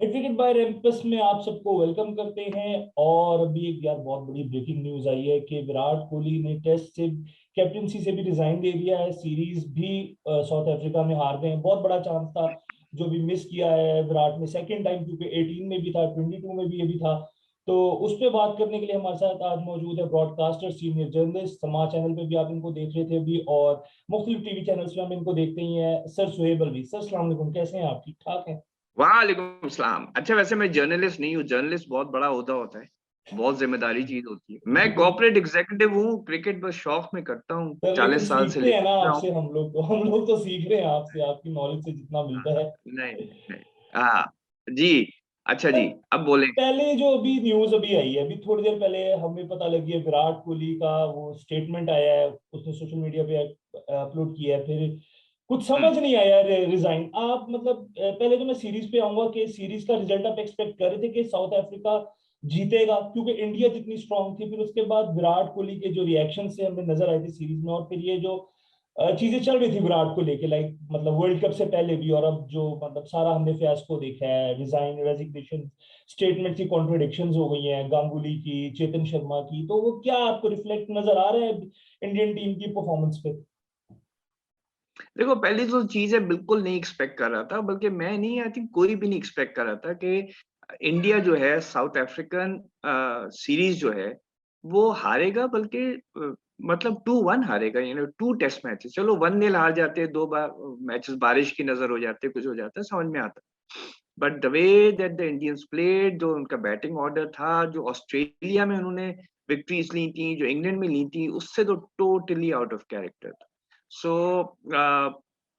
Advocate bye रेम्पस में आप सबको वेलकम करते हैं। और अभी एक यार बहुत बड़ी ब्रेकिंग न्यूज आई है कि विराट कोहली ने टेस्ट से कैप्टनसी से भी रिजाइन दे दिया है। सीरीज भी साउथ अफ्रीका में हार गए हैं। बहुत बड़ा चांस था जो भी मिस किया है विराट ने सेकंड टाइम, क्योंकि 18 में भी था, 22 में भी ये भी था। तो उस पर बात करने के लिए हमारे साथ आज मौजूद है ब्रॉडकास्टर, सीनियर जर्नलिस्ट, समाज चैनल पे भी आप इनको देख रहे थे अभी, और मुख्तलिफ टीवी चैनल्स पे हम इनको देखते ही हैं, सर सुहेब अलवी। सर अस्सलाम वालेकुम, कैसे हैं आप? ठीक ठाक हैं? वालेकुम सलाम। अच्छा, वैसे मैं जर्नलिस्ट नहीं हूँ। जर्नलिस्ट बहुत बड़ा ओहदा होता है, बहुत जिम्मेदारी चीज होती है। मैं लेकिन कॉर्पोरेट एग्जीक्यूटिव हूँ, क्रिकेट बस शौक में करता हूँ, सर, लेकिन 40 साल से सीखते हैं ना लेकर रहा हूँ। आपसे। हम लोग तो सीख रहे हैं आपसे, आपकी नॉलेज से जितना मिलता है। नहीं नहीं, हाँ जी। अच्छा सर, जी, अब बोलें। पहले जो अभी न्यूज अभी आई है, अभी थोड़ी देर पहले हमें पता लगी है, विराट कोहली का वो स्टेटमेंट आया है, उसने सोशल मीडिया पे अपलोड किया है। फिर कुछ समझ हम्म। नहीं आया रिजाइन। आप मतलब पहले तो मैं सीरीज पे आऊंगा कि सीरीज का रिजल्ट आप एक्सपेक्ट कर रहे थे कि साउथ अफ्रीका जीतेगा क्योंकि इंडिया जितनी स्ट्रांग थी? फिर उसके बाद विराट कोहली के जो रिएक्शन से हमें नजर आए थे सीरीज में, और फिर ये जो चीजें चल रही थी विराट को लेके, लाइक मतलब वर्ल्ड कप से पहले भी, और अब जो मतलब सारा हमने फियास्को देखा है, रिजाइन, रेजिग्नेशन, स्टेटमेंट की कॉन्ट्रडिक्शंस हो गई हैं, गांगुली की, चेतन शर्मा की। तो वो क्या आपको रिफ्लेक्ट नजर आ रहा है इंडियन टीम की परफॉर्मेंस पे? देखो, पहली तो चीज है, बिल्कुल नहीं एक्सपेक्ट कर रहा था, बल्कि मैं नहीं, आई थिंक कोई भी नहीं एक्सपेक्ट कर रहा था कि इंडिया जो है साउथ अफ्रीकन सीरीज जो है वो हारेगा। बल्कि मतलब 2-1 हारेगा, 2 टेस्ट मैचेस। चलो 1-0 हार जाते हैं, 2 बार मैचेस बारिश की नजर हो जाते हैं, कुछ हो जाता है, समझ में आता है। But the way that the Indians played, जो उनका बैटिंग ऑर्डर था, जो ऑस्ट्रेलिया में उन्होंने विक्ट्रीज ली थी, जो इंग्लैंड में ली थी, उससे तो टोटली आउट ऑफ कैरेक्टर था। So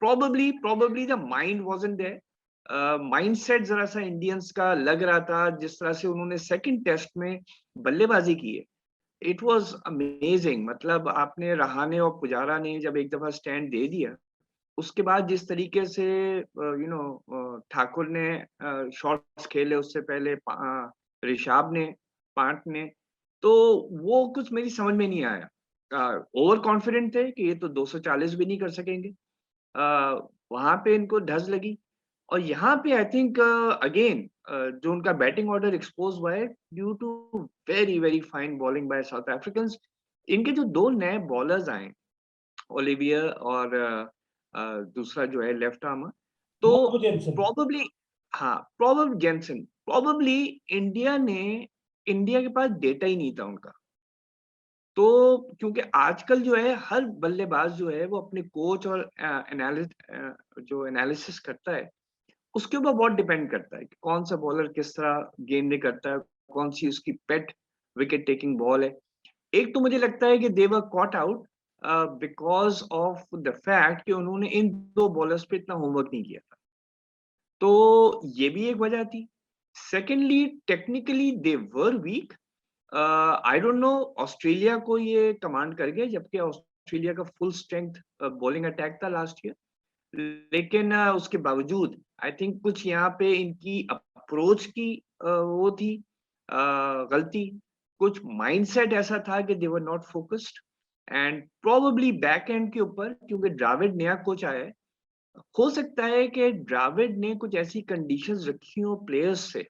probably the mind wasn't there. Mindset जरा सा इंडियंस का लग रहा था, जिस तरह से उन्होंने सेकंड टेस्ट में बल्लेबाजी की है, इट वाज अमेजिंग। मतलब आपने रहाणे और पुजारा ने जब एक दफा स्टैंड दे दिया, उसके बाद जिस तरीके से ठाकुर ने शॉट्स खेले, उससे पहले ऋषभ ने, पांट ने, तो वो कुछ मेरी समझ में नहीं आया। ओवर कॉन्फिडेंट थे कि ये तो 240 भी नहीं कर सकेंगे। वहां पे इनको ढज लगी। और यहाँ पे आई थिंक अगेन जो उनका बैटिंग ऑर्डर एक्सपोज हुआ है due to very very fine bowling by South African. इनके जो 2 नए बॉलर्स आए, ओलिवियर और दूसरा जो है लेफ्ट आर्मर, तो मॉर्गो जेनसन। प्रोबेबली, हाँ प्रोबेबली जेनसन, प्रोबेबली इंडिया ने, इंडिया के पास डेटा ही नहीं था उनका। तो क्योंकि आजकल जो है हर बल्लेबाज जो है वो अपने कोच और जो एनालिसिस करता है, उसके ऊपर बहुत डिपेंड करता है कि कौन सा बॉलर किस तरह गेंदें करता है, कौन सी उसकी पेट विकेट टेकिंग बॉल है। एक तो मुझे लगता है कि they were caught out because of the fact कि उन्होंने इन 2 बॉलर्स पे इतना होमवर्क नहीं किया था। तो ये भी एक वजह थी। Secondly, technically they were weak. I don't know, Australia को ये कमांड कर गया, जबकि ऑस्ट्रेलिया का फुल स्ट्रेंथ बॉलिंग अटैक था लास्ट ईयर। लेकिन उसके बावजूद आई थिंक कुछ यहाँ पे इनकी अप्रोच की वो थी गलती। कुछ माइंडसेट ऐसा था कि they were not focused. And probably back end के ऊपर, क्योंकि द्राविड नया कोच आया है, हो सकता है कि द्राविड ने कुछ ऐसी कंडीशंस रखी हो प्लेयर्स से,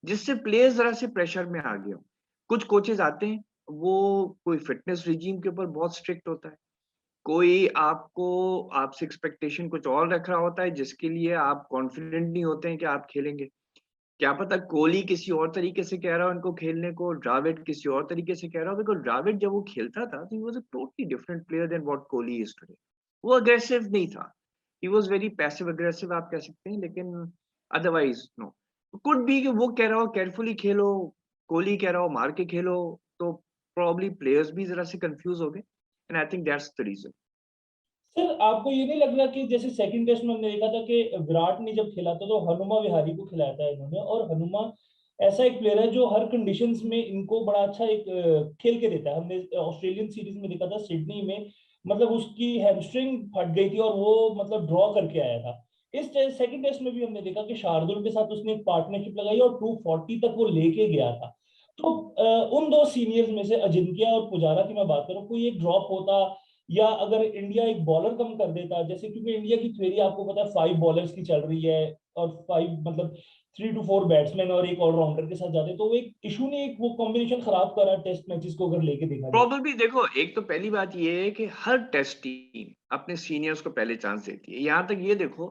जिससे प्लेयर्स जरा से प्रेशर में आ गए हो। कुछ कोचेज आते हैं, वो कोई फिटनेस रिजीम के ऊपर बहुत स्ट्रिक्ट होता है, कोई आपको, आपसे एक्सपेक्टेशन कुछ और रख रहा होता है, जिसके लिए आप कॉन्फिडेंट नहीं होते हैं कि आप खेलेंगे। क्या पता कोहली किसी और तरीके से कह रहा हो इनको खेलने को, द्रविड़ किसी और तरीके से कह रहा हो। बिकॉज द्रविड़ जब वो खेलता था तो he was a totally different player than what Kohli is today. वो अग्रेसिव नहीं था, he was very passive aggressive आप कह सकते हैं, लेकिन अदरवाइज नो। कुड बी कि वो कह रहा हो केयरफुली खेलो, कोहली कह रहा हो मार के खेलो, तो प्रॉब्ली प्लेयर्स भी जरा से कंफ्यूज हो गए, and I think that's the reason. Sir, आपको ये नहीं लग रहा कि जैसे सेकंड टेस्ट में हमने देखा था कि विराट ने जब खेला था तो हनुमा विहारी को खिलाया था इन्होंने, और हनुमा ऐसा एक प्लेयर है जो हर कंडीशंस में इनको बड़ा अच्छा एक खेल के देता है। हमने ऑस्ट्रेलियन सीरीज में देखा था सिडनी में, मतलब उसकी हैमस्ट्रिंग फट गई थी और वो मतलब ड्रॉ करके आया था। इस सेकंड टेस्ट में भी हमने देखा कि शार्दुल के साथ उसने एक पार्टनरशिप लगाई और 240 तक वो लेके गया था। तो उन दो सीनियर्स में से अजिंक्य और पुजारा की मैं बात करूं, कोई एक ड्रॉप होता या अगर इंडिया एक बॉलर कम कर देता, जैसे क्योंकि इंडिया की थ्योरी आपको पता है 5 बॉलर्स की चल रही है, और 5 मतलब 3 to 4 बैट्समैन और एक ऑलराउंडर के साथ जाते, तो वो एक इशू ने एक वो कॉम्बिनेशन खराब करा टेस्ट मैचेस को अगर लेके देखा जाए। प्रोबेबली देखो, एक तो पहली बात ये है कि हर टेस्ट टीम अपने सीनियर्स को पहले चांस देती है। यहाँ तक ये देखो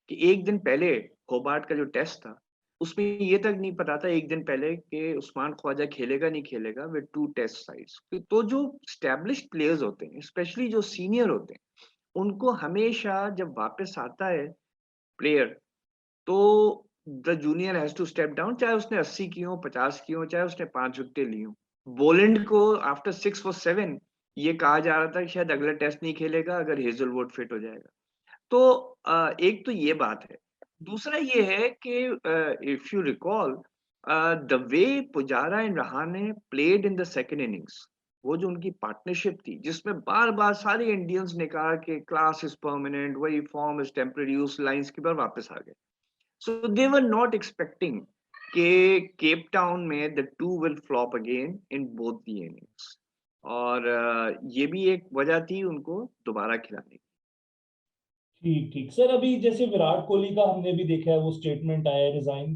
कि एक दिन पहले होबार्ट का जो टेस्ट था, उसमें ये तक नहीं पता था एक दिन पहले कि उस्मान ख्वाजा खेलेगा नहीं खेलेगा विद 2 टेस्ट साइड्स। तो जो एस्टैब्लिश्ड प्लेयर्स होते हैं, स्पेशली जो सीनियर होते हैं, उनको हमेशा जब वापस आता है प्लेयर, तो the junior has to step down, चाहे उसने 80 की हो, 50 की हो, चाहे उसने 5 विकेटें ली हो। बोलैंड को आफ्टर 6 फॉर 7 ये कहा जा रहा था कि शायद अगला टेस्ट नहीं खेलेगा अगर हेजलवुड फिट हो जाएगा। तो एक तो ये बात है। दूसरा ये है कि if you recall the way Pujara and Rahane played in the second innings, वो जो उनकी पार्टनरशिप थी जिसमें बार-बार सारे इंडियंस ने कहा कि क्लास इज परमानेंट, वही फॉर्म इज टेम्परेरी, उस लाइंस के बाद वापस आ गए। So they were not expecting कि केप टाउन में the two will flop again in both the innings, और ये भी एक वजह थी उनको दोबारा खिलाने की। ठीक ठीक सर, अभी जैसे विराट कोहली का हमने भी देखा है वो स्टेटमेंट आया है रिजाइन,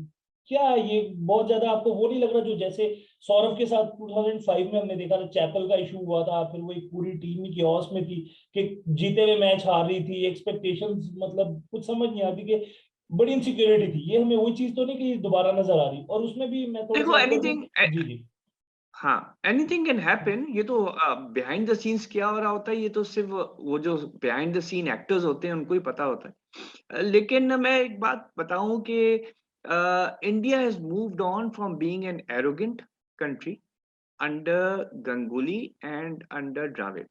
क्या ये बहुत ज्यादा आपको वो नहीं लग रहा, जो जैसे सौरव के साथ 2005 में हमने देखा था, चैपल का इशू हुआ था, फिर वो एक पूरी टीम ही कियोस में थी कि जीते हुए मैच हार रही थी, एक्सपेक्टेशंस मतलब कुछ समझ नहीं आती कि बड़ी इनसिक्योरिटी थी, ये हमें वही चीज तो नहीं कि दोबारा नजर आ रही, और उसमें भी मैं थोड़ा देखो सा आपको एनीथिंग, जी जी हाँ, एनीथिंग कैन हैपन। ये तो बिहाइंड द सीन्स क्या हो रहा होता है, ये तो सिर्फ वो जो बिहाइंड द सीन एक्टर्स होते हैं उनको ही पता होता है। लेकिन मैं एक बात बताऊं कि India has moved on from being an arrogant country under Ganguly and under Dravid.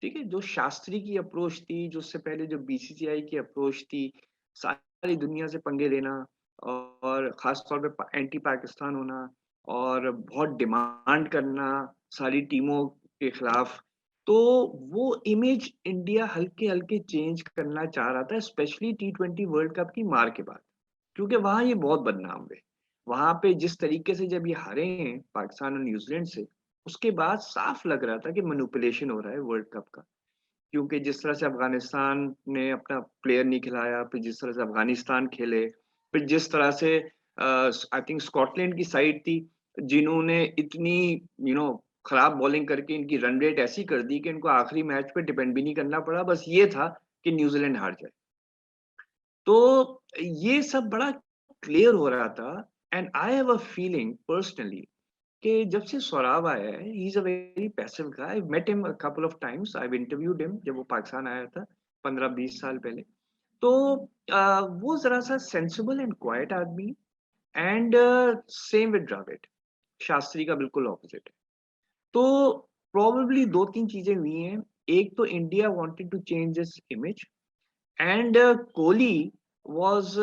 ठीक है, जो शास्त्री की अप्रोच थी, जो उससे पहले जो बीसीसीआई की अप्रोच थी, सारी दुनिया से पंगे लेना और खास तौर पे एंटी पाकिस्तान होना और बहुत डिमांड करना सारी टीमों के खिलाफ, तो वो इमेज इंडिया हल्के हल्के चेंज करना चाह रहा था, स्पेशली T20 वर्ल्ड कप की मार के बाद, क्योंकि वहां ये बहुत बदनाम हुए। वहां पे जिस तरीके से जब ये हारे हैं पाकिस्तान और न्यूजीलैंड से, उसके बाद साफ लग रहा था कि मैनिपुलेशन हो रहा है वर्ल्ड कप का। क्योंकि जिस तरह से अफगानिस्तान ने अपना प्लेयर नहीं खिलाया, फिर जिस तरह से अफगानिस्तान खेले, फिर जिस तरह से आई थिंक स्कॉटलैंड की साइड थी जिन्होंने इतनी खराब बॉलिंग करके इनकी रन रेट ऐसी कर दी कि इनको आखिरी मैच पे डिपेंड भी नहीं करना पड़ा, बस ये था कि न्यूजीलैंड हार जाए। तो ये सब बड़ा क्लियर हो रहा था। And I have a feeling personally कि जब से सौरव आया है, he is a very passive guy. I met him a couple of times, I have interviewed him जब वो पाकिस्तान आया था 15-20 साल पहले। तो वो जरा सा सेंसिबल एंड क्वाइट आदमी, and same with Dravid, Shastri का बिल्कुल ऑपोजिट है। तो प्रोबेबली दो तीन चीजें हुई हैं। एक तो India wanted to change this image, and Kohli was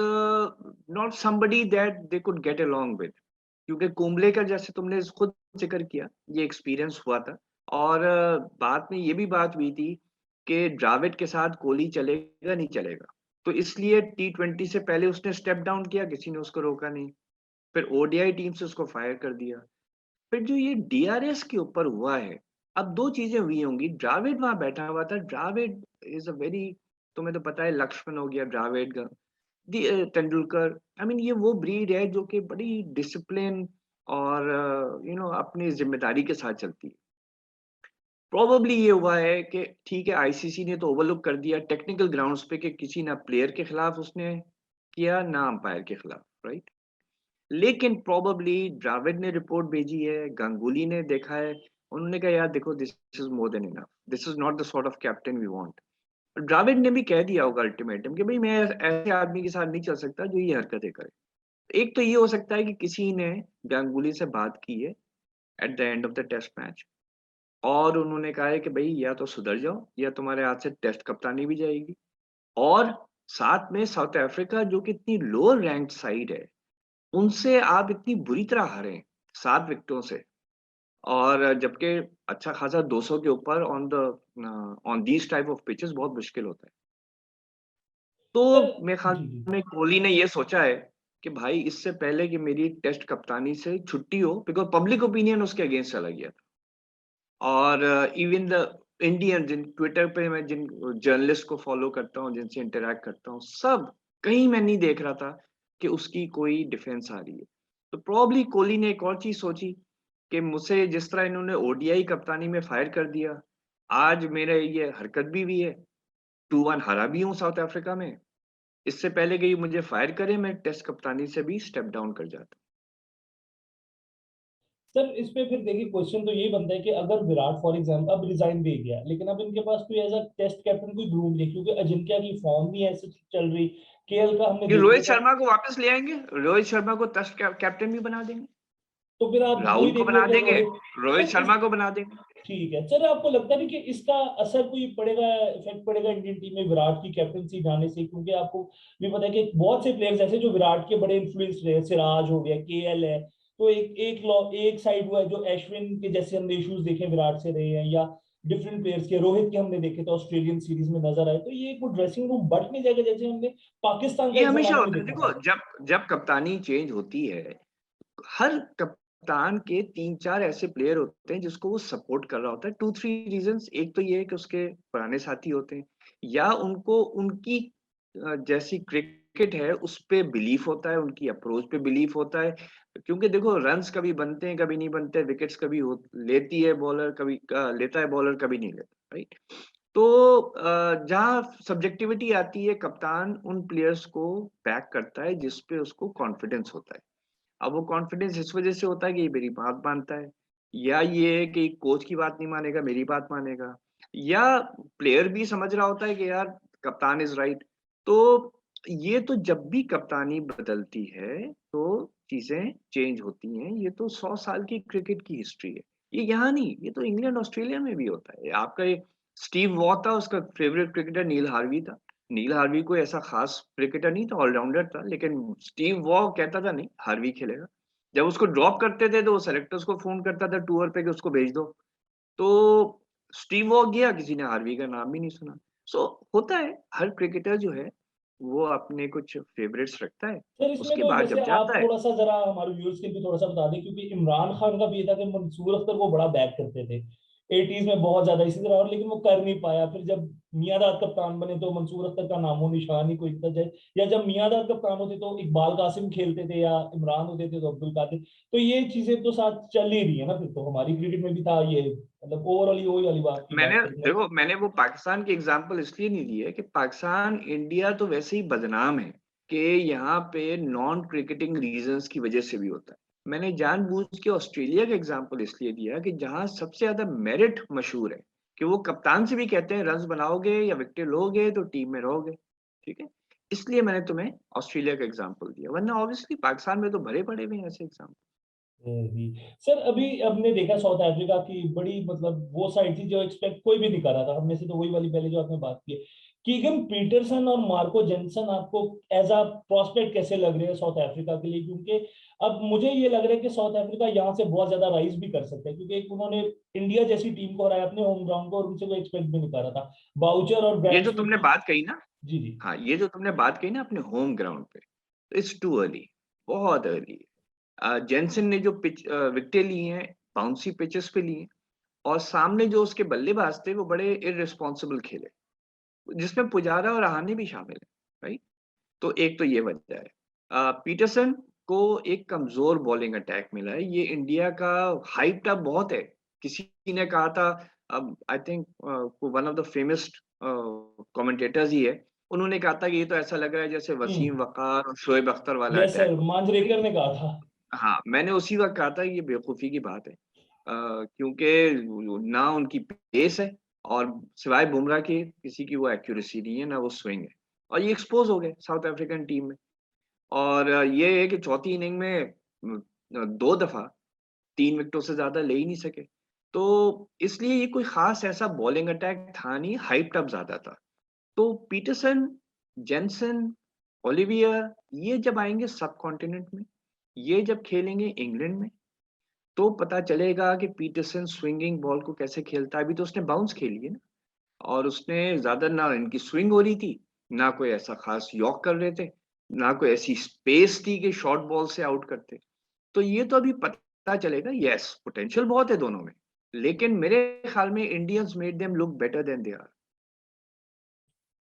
not somebody that they could get along with, क्योंकि कुंबले का जैसे तुमने खुद जिक्र किया ये एक्सपीरियंस हुआ था, और बाद में ये भी बात हुई थी कि द्रविड़ के साथ कोहली चलेगा नहीं चलेगा, तो इसलिए T20 से पहले उसने स्टेप डाउन किया, किसी ने उसको रोका नहीं, फिर ओडीआई टीम से उसको फायर कर दिया। फिर जो ये डीआरएस के ऊपर हुआ है, अब दो चीजें हुई होंगी। द्रविड़ वहां बैठा हुआ था, द्रविड़ इज अ वेरी, तुम्हें तो पता है लक्ष्मण हो गया द्रविड़ का, तेंदुलकर, आई मीन ये वो ब्रीड है जो कि बड़ी डिसिप्लिन और अपनी जिम्मेदारी के साथ चलती है। प्रोबेबली ये हुआ है कि ठीक है, आईसीसी ने तो ओवरलुक कर दिया टेक्निकल ग्राउंड्स पे कि किसी ना प्लेयर के खिलाफ उसने किया ना अंपायर के खिलाफ, राइट। लेकिन प्रोबेबली द्रविड़ ने रिपोर्ट भेजी है, गांगुली ने देखा है, उन्होंने कहा यार देखो, this is more than enough, this is not the sort of captain we want. Dravid ने भी कह दिया होगा अल्टीमेटम कि भाई मैं ऐसे आदमी के साथ नहीं चल सकता जो ये हरकतें करे। एक तो ये हो सकता है कि किसी ने गांगुली से बात की है at the end of the test match, और उन्होंने कहा है कि भाई या तो सुधर जाओ या तुम्हारे हाथ से टेस्ट कप्तानी भी जाएगी। और साथ में साउथ अफ्रीका जो कि इतनी लोअर रैंक्ड साइड है, उनसे आप इतनी बुरी तरह हारे 7 विकेटों से, और जबकि अच्छा खासा 200 के ऊपर on these type of pitches बहुत मुश्किल होता है। तो सर मेरे ख्याल जी जी में कोहली ने ये सोचा है कि भाई इससे पहले कि मेरी टेस्ट कप्तानी से छुट्टी हो, बिकॉज पब्लिक ओपिनियन उसके अगेंस्ट चला गया था, और इवन द इंडियन जिन ट्विटर पे मैं जिन जर्नलिस्ट को फॉलो करता हूँ, जिनसे इंटरेक्ट करता हूँ, सब कहीं मैं नहीं देख रहा था कि उसकी कोई डिफेंस आ रही है। तो प्रॉब्ली कोहली ने एक और चीज सोची कि मुझसे जिस तरह इन्होंने ओडीआई कप्तानी में फायर कर दिया, आज मेरे ये हरकत भी है, 2-1 हारा भी हूँ साउथ अफ्रीका में। इससे पहले कि ये मुझे फायर करे, मैं टेस्ट कप्तानी से भी स्टेप डाउन कर जाता। सर इस पे फिर देखिए क्वेश्चन तो ये बनता है कि अगर विराट फॉर एग्जाम्पल अब रिजाइन दे गया, लेकिन अब इनके पास कोई ऐसा टेस्ट कैप्टन कोई ग्रूम नहीं, क्योंकि अजिंक्य की फॉर्म नहीं ऐसे चल रही। केएल का हमने ये देख रोहित लिया था। शर्मा को वापस ले आएंगे, रोहित शर्मा को टेस्ट कैप्टन भी बना देंगे, तो फिर आप वही राहुल को देख लो, बना अगर देंगे, रोहित। रोहित सर शर्मा को बना देंगे। ठीक है सर, आपको लगता नहीं कि इसका असर कोई पड़ेगा, इफेक्ट पड़ेगा इंडियन टीम में विराट की कैप्टनसी जाने से? क्योंकि आपको भी पता है कि बहुत से प्लेयर्स ऐसे जो विराट के बड़े इन्फ्लुएंस रहे, सिराज हो गया, केएल है, तो एक साइड हुआ है जो अश्विन के जैसे हमने इश्यूज देखे विराट से रहे हैं, या डिफरेंट प्लेयर्स के, रोहित के हमने देखे तो ऑस्ट्रेलियन सीरीज में नजर आए, तो ये एक ड्रेसिंग रूम बट नहीं जाएगा जैसे हमने पाकिस्तान का ये एक हमेशा जमाने में होता है, देखा देखो था? जब जब कप्तानी चेंज होती है, हर कप्तान के 3-4 ऐसे प्लेयर होते हैं जिसको वो सपोर्ट कर रहा होता है। 2-3 रीजंस, एक तो ये है कि उसके पुराने साथी होते हैं, या उनको उनकी जैसी क्रिकेट है उस पे बिलीफ होता है, उनकी अप्रोच पे बिलीफ होता है। क्योंकि देखो रन्स कभी बनते हैं कभी नहीं बनते, विकेट्स कभी लेती है बॉलर, कभी लेता है बॉलर, कभी नहीं लेता, राइट। तो जहाँ सब्जेक्टिविटी आती है, कप्तान उन प्लेयर्स को बैक करता है जिस पे उसको कॉन्फिडेंस होता है। अब वो कॉन्फिडेंस इस वजह से होता है कि ये मेरी बात मानता है, या ये है कि कोच की बात नहीं मानेगा, मेरी बात मानेगा, या प्लेयर भी समझ रहा होता है कि यार कप्तान इज राइट। तो ये तो जब भी कप्तानी बदलती है तो चीजें चेंज होती हैं। ये तो 100 साल की क्रिकेट की हिस्ट्री है, ये यहाँ नहीं, ये तो इंग्लैंड ऑस्ट्रेलिया में भी होता है। आपका ये स्टीव वॉ था, उसका फेवरेट क्रिकेटर नील हार्वी था। नील हार्वी कोई ऐसा खास क्रिकेटर नहीं था, ऑलराउंडर था, लेकिन स्टीव वॉ कहता था नहीं हार्वी खेलेगा। जब उसको ड्रॉप करते थे तो वो सेलेक्टर्स को फोन करता था टूर पे कि उसको भेज दो। तो स्टीव वॉ गया, किसी ने हार्वी का नाम भी नहीं सुना। सो होता है, हर क्रिकेटर जो है वो अपने कुछ फेवरेट्स रखता है, सर इसमें उसके तो बाद जैसे जब आप जाता है। थोड़ा सा जरा हमारे व्यूअर्स के लिए थोड़ा सा बता दें, क्योंकि इमरान खान का भी ये था कि मंसूर अख्तर को बड़ा बैक करते थे एटीज में बहुत ज्यादा इसी तरह, और लेकिन वो कर नहीं पाया। फिर जब मियांदाद कप्तान बने तो मंसूर अख्तर का नामो निशान ही कोई इतना जाए, या जब मियांदाद कप्तान होते तो इकबाल कासिम खेलते थे, या इमरान होते थे तो अब्दुल कादिर। तो ये चीजें तो साथ चल ही रही है ना, फिर तो हमारी क्रिकेट में भी था ये, मतलब ओवरऑल वही वाली बात की मैंने बात करेंगे। देखो मैंने वो पाकिस्तान की एग्जांपल इसलिए नहीं दी है कि पाकिस्तान, इंडिया तो वैसे ही बदनाम है कि यहाँ पे नॉन क्रिकेटिंग रीजंस की वजह से भी होता है। मैंने जानबूझ के ऑस्ट्रेलिया का एग्जांपल इसलिए दिया कि जहाँ सबसे ज्यादा मेरिट मशहूर है, कि वो कप्तान से भी कहते हैं रन्स बनाओगे या विकेट लोगे तो टीम में रहोगे, ठीक है। इसलिए मैंने तुम्हें ऑस्ट्रेलिया का एग्जाम्पल दिया, वरना ऑब्वियसली पाकिस्तान में तो भरे पड़े हुए हैं ऐसे एग्जाम्पल। जी सर, अभी हमने देखा साउथ अफ्रीका की बड़ी, मतलब वो साइड थी जो एक्सपेक्ट कोई भी नहीं कर रहा था हमने से, तो वही वाली पहले जो आपने बात की है। कीगन पीटरसन और मार्को जेनसन आपको एज अ प्रोस्पेक्ट कैसे लग रहे हैं साउथ अफ्रीका के लिए? क्योंकि अब मुझे ये लग रहा है कि साउथ अफ्रीका यहाँ से बहुत ज्यादा राइज भी कर सकता है, क्योंकि एक उन्होंने इंडिया जैसी टीम को हराया अपने होम ग्राउंड को, और उनसे कोई एक्सपेक्ट भी नहीं कर रहा था। बाउचर और ये ग्रांट जो स्मिथ तुमने की। बात कही ना, जी जी। हाँ ये जो तुमने बात कही ना अपने होम ग्राउंड पे, इट्स टू अर्ली, बहुत अर्ली है। जेनसन ने जो पिच विकेटें ली हैं बाउंसी पिचेस पे ली हैं, और सामने जो उसके बल्लेबाज थे वो बड़े इररिस्पॉन्सिबल खेले, जिसमें पुजारा और रहाणे भी शामिल है, राइट। तो एक तो ये वजह है। पीटरसन को एक कमजोर बॉलिंग अटैक मिला है, ये इंडिया का हाइप अप बहुत है। किसी ने कहा था, I think one of the famous commentators ही है, उन्होंने कहा था कि ये तो ऐसा लग रहा है जैसे वसीम वकार और शोएब अख्तर वाला यस अटैक सर, होता है, मांजरेकर राइट। ने कहा था। हाँ मैंने उसी वक्त कहा था कि ये बेवकूफ़ी की बात है, क्योंकि ना उनकी पेस है, और सिवाय बुमराह के किसी की वो एक्यूरेसी नहीं है, ना वो स्विंग है। और ये एक्सपोज हो गए साउथ अफ्रीकन टीम में। और ये है कि चौथी इनिंग में 2 दफा 3 विकेटों से ज्यादा ले ही नहीं सके। तो इसलिए ये कोई खास ऐसा बॉलिंग अटैक था नहीं, हाइप्ड अप ज्यादा था। तो पीटरसन, जेनसन, ओलिवियर, ये जब आएंगे सब कॉन्टिनेंट में, ये जब खेलेंगे इंग्लैंड में, तो पता चलेगा कि पीटरसन स्विंगिंग बॉल को कैसे खेलता है। अभी तो उसने बाउंस खेली है ना, और उसने ज्यादा ना इनकी स्विंग हो रही थी, ना कोई ऐसा खास यॉक कर रहे थे, ना कोई ऐसी स्पेस थी कि शॉर्ट बॉल से आउट करते। तो ये तो अभी पता चलेगा। यस पोटेंशियल बहुत है दोनों में, लेकिन मेरे ख्याल में Indians made them look better than they are.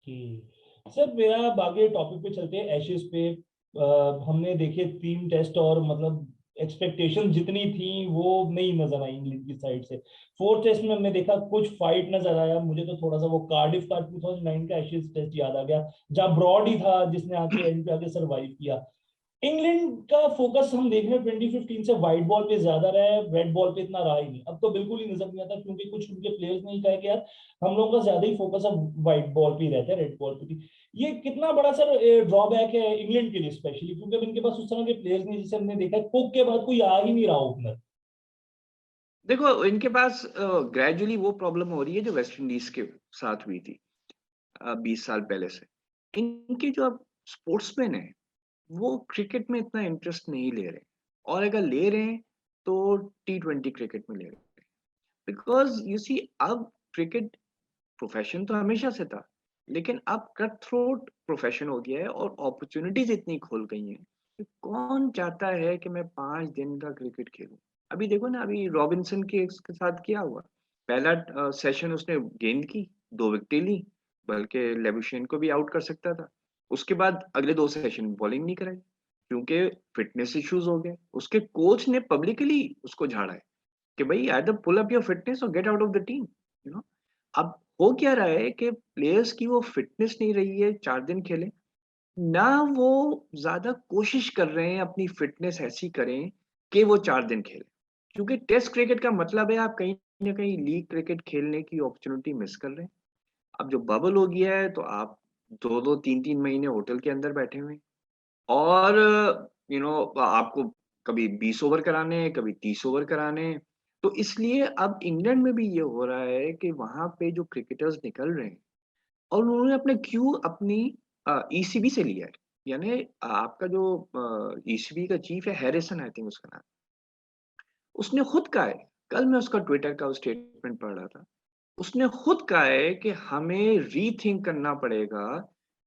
कि सर मेरा आगे टॉपिक पे चलते हैं, एशेज पे। हमने देखे 3 टेस्ट और मतलब एक्सपेक्टेशन जितनी थी वो नहीं नजर आई इंग्लैंड की साइड से। 4th टेस्ट में हमने देखा कुछ फाइट नजर आया, मुझे तो थोड़ा सा वो कार्डिफ का 2009 का एशेज टेस्ट याद आ गया, जहां ब्रॉड ही था जिसने आके एंड पे आके सरवाइव किया। इंग्लैंड का फोकस हम देख रहे हैं 2015 से वाइट बॉल पे ज्यादा रहा है, रेड बॉल पे इतना रहा ही नहीं। अब तो बिल्कुल ही नजर नहीं आता, क्योंकि कुछ उनके प्लेयर्स ने ही कहा कि यार हम लोगों का ज्यादा ही फोकस अब वाइट बॉल पे ही रहता है, रेड बॉल पे भी। ये कितना बड़ा सर ड्रॉबैक है इंग्लैंड के लिए स्पेशली, क्योंकि अब इनके पास उस तरह के प्लेयर्स नहीं, जैसे हमने देखा कुक के बाद कोई आ ही नहीं रहा ओपनर। देखो इनके पास ग्रेजुअली वो प्रॉब्लम हो रही है जो वेस्ट इंडीज के साथ हुई थी 20 साल पहले से। इनके जो अब स्पोर्ट्समैन है वो क्रिकेट में इतना इंटरेस्ट नहीं ले रहे, और अगर ले रहे हैं तो T20 क्रिकेट में ले रहे हैं। बिकॉज यू सी अब क्रिकेट प्रोफेशन तो हमेशा से था, लेकिन अब कट थ्रोट प्रोफेशन हो गया है और अपॉर्चुनिटीज इतनी खुल गई हैं कि कौन चाहता है कि मैं 5 दिन का क्रिकेट खेलूं। अभी देखो ना, अभी रॉबिन्सन के साथ क्या हुआ। पहला सेशन उसने गेंद की, 2 विकेटें ली, बल्कि लेबुशेन को भी आउट कर सकता था। उसके बाद अगले 2 सेशन बॉलिंग नहीं कराई क्योंकि फिटनेस इश्यूज हो गए। उसके कोच ने पब्लिकली उसको झाड़ा है कि भाई either pull up your fitness और get out of the team, you know. अब हो क्या रहा है कि प्लेयर्स की वो फिटनेस नहीं रही है 4 दिन खेले, ना वो ज्यादा कोशिश कर रहे हैं अपनी फिटनेस ऐसी करें कि वो 4 दिन खेले। क्योंकि टेस्ट क्रिकेट का मतलब है आप कहीं ना कहीं लीग क्रिकेट खेलने की अपॉर्चुनिटी मिस कर रहे हैं। अब जो बबल हो गया है तो आप 2-2 3-3 महीने होटल के अंदर बैठे हुए हैं, और आपको कभी 20 ओवर कराने हैं, कभी 30 ओवर कराने हैं। तो इसलिए अब इंग्लैंड में भी ये हो रहा है कि वहां पे जो क्रिकेटर्स निकल रहे हैं, और उन्होंने अपने क्यू अपनी ईसीबी से लिया है। यानी आपका जो ईसीबी का चीफ है, हैरिसन आई थिंक उसका नाम, उसने खुद कहा है, कल मैं उसका ट्विटर का स्टेटमेंट पढ़ रहा था, उसने खुद कहा है कि हमें रीथिंक करना पड़ेगा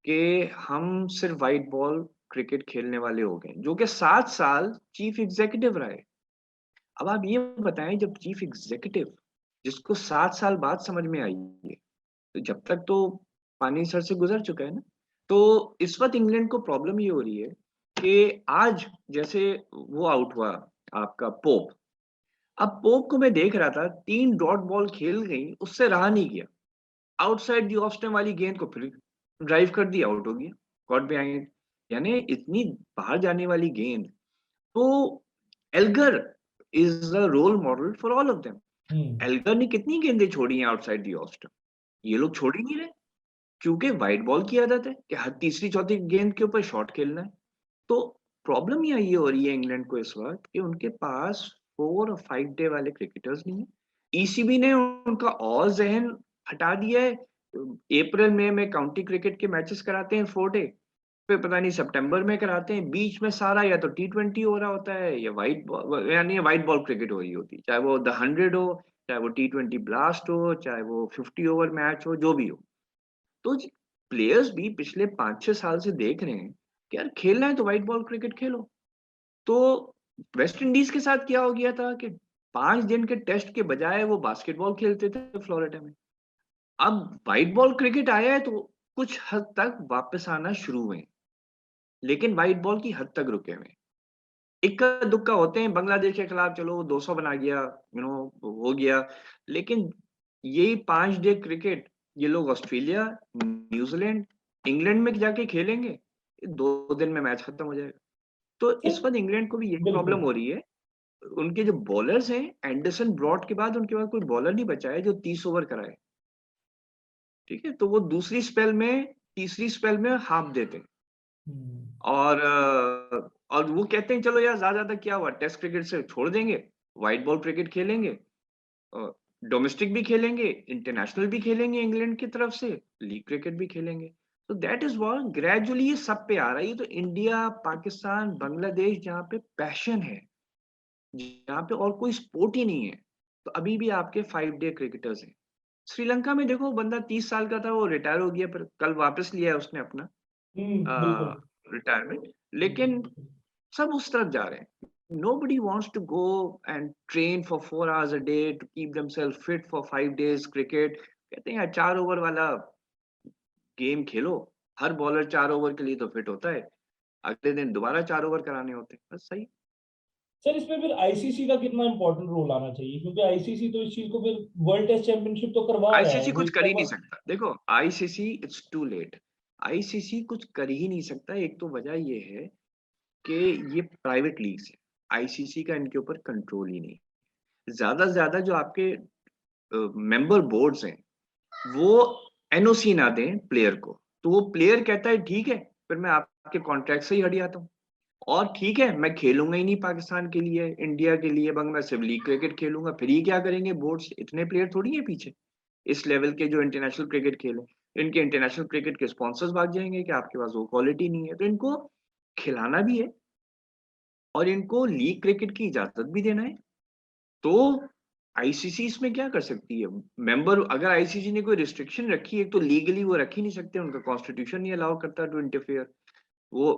कि हम सिर्फ वाइट बॉल क्रिकेट खेलने वाले हो गए, जो कि 7 साल चीफ एग्जीक्यूटिव रहे। अब आप ये बताएं, जब चीफ एग्जीक्यूटिव जिसको 7 साल बाद समझ में आई है, तो जब तक तो पानी सर से गुजर चुका है ना। तो इस वक्त इंग्लैंड को प्रॉब्लम ये हो रही है कि आज जैसे वो आउट हुआ आपका पोप। अब पोप को मैं देख रहा था, 3 डॉट बॉल खेल गई, उससे रहा नहीं गया, आउटसाइड दी ऑफ स्टंप वाली गेंद को फिर ड्राइव कर दी, आउट हो गया, कॉट बिहाइंड। यानी इतनी बाहर जाने वाली गेंद। तो Elgar is a role model for all of them. Hmm. Elgar ने कितनी गेंदें छोड़ी हैं आउटसाइड दी ऑफ स्टंप, ये लोग छोड़ ही नहीं रहे, क्योंकि व्हाइट बॉल की आदत है कि हर तीसरी चौथी गेंद के ऊपर शॉट खेलना है। तो प्रॉब्लम यहाँ ये हो रही है इंग्लैंड को इस वक्त कि उनके पास 4 और 5 डे वाले क्रिकेटर्स नहीं है। ईसीबी ने उनका और जहन हटा दिया है। अप्रैल में काउंटी क्रिकेट के मैचेस कराते हैं 4 डे, फिर पता नहीं सितंबर में कराते हैं, बीच में सारा या तो T20 हो रहा होता है या वाइट बॉल, यानी वाइट बॉल क्रिकेट हो रही होती है, चाहे वो द 100 हो, चाहे वो T20 ब्लास्ट हो, चाहे वो 50 ओवर मैच हो, जो भी हो। तो प्लेयर्स भी पिछले 5-6 साल से देख रहे हैं कि यार खेलना है तो व्हाइट बॉल क्रिकेट खेलो। तो वेस्ट इंडीज के साथ क्या हो गया था कि 5 दिन के टेस्ट के बजाय वो बास्केटबॉल खेलते थे फ्लोरिडा में। अब व्हाइट बॉल क्रिकेट आया है तो कुछ हद तक वापस आना शुरू हुए, लेकिन व्हाइट बॉल की हद तक रुके हुए। इक्का दुक्का होते हैं, बांग्लादेश के खिलाफ चलो 200 बना गया, हो गया। लेकिन यही 5 डे क्रिकेट ये लोग ऑस्ट्रेलिया, न्यूजीलैंड, इंग्लैंड में जाके खेलेंगे, 2 दिन में मैच खत्म हो जाएगा। तो सर इस वक्त इंग्लैंड को भी यही प्रॉब्लम बिल्कुल। हो रही है। उनके जो बॉलर्स हैं, एंडरसन ब्रॉड के बाद उनके पास कोई बॉलर नहीं बचा है जो 30 ओवर कराए। ठीक है, तो वो दूसरी स्पेल में, तीसरी स्पेल में हाफ देते हैं। हम्म। और वो कहते हैं चलो यार ज्यादा ज्यादा क्या हुआ, टेस्ट क्रिकेट से छोड़ देंगे, व्हाइट बॉल क्रिकेट खेलेंगे, डोमेस्टिक भी खेलेंगे, इंटरनेशनल भी खेलेंगे इंग्लैंड की तरफ से, लीग क्रिकेट भी खेलेंगे। तो दैट इज व्हाट ग्रेजुअली ये सब पे आ रहा है। ये तो इंडिया, पाकिस्तान, बांग्लादेश जहाँ पे पैशन है, जहाँ पे और कोई स्पोर्ट ही नहीं है, तो अभी भी आपके 5 डे क्रिकेटर्स हैं। श्रीलंका में देखो, बंदा 30 साल का था, वो रिटायर हो गया, पर कल वापस लिया है उसने अपना बिल्कुल। रिटायरमेंट। लेकिन सब उस तरफ जा रहे हैं। nobody wants to go and train for 4 hours a day to keep themselves fit for 5 days cricket. कहते हैं यार 4 ओवर वाला गेम खेलो, हर बॉलर 4 ओवर के लिए तो फिट होता है, अगले दिन दोबारा 4 ओवर कराने होते हैं, बस सही। सर इसमें फिर आईसीसी का कितना इंपॉर्टेंट रोल आना चाहिए, क्योंकि आईसीसी तो इस चीज को फिर वर्ल्ड टेस्ट चैंपियनशिप तो करवा रहा है, आईसीसी वो कुछ एक कर ही नहीं प्रॉपर। सकता, देखो ICC it's too late. ICC कुछ कर ही नहीं सकता, एक तो वजह ये है कि ये प्राइवेट लीग्स है, आईसीसी का इनके ऊपर कंट्रोल ही नहीं। ज्यादा से ज्यादा जो आपके मेंबर बोर्ड्स हैं वो एनओसी ना दें प्लेयर को, तो वो प्लेयर कहता है ठीक है फिर मैं आपके कॉन्ट्रैक्ट से ही हट जाता हूँ, और ठीक है मैं खेलूंगा ही नहीं पाकिस्तान के लिए, इंडिया के लिए, बंग मैं सिर्फ लीग क्रिकेट खेलूंगा। फिर ये क्या करेंगे बोर्ड्स, इतने प्लेयर थोड़ी है पीछे इस लेवल के जो इंटरनेशनल क्रिकेट खेले, इनके इंटरनेशनल क्रिकेट के स्पॉन्सर्स भाग जाएंगे कि आपके पास वो क्वालिटी नहीं है, तो इनको खिलाना भी है और इनको लीग क्रिकेट की इजाजत भी देना है। तो आईसीसी इसमें क्या कर सकती है, मेंबर अगर आईसीसी ने कोई रिस्ट्रिक्शन रखी है तो लीगली वो रख ही नहीं सकते, उनका कॉन्स्टिट्यूशन नहीं अलाउ करता टू इंटरफेयर। वो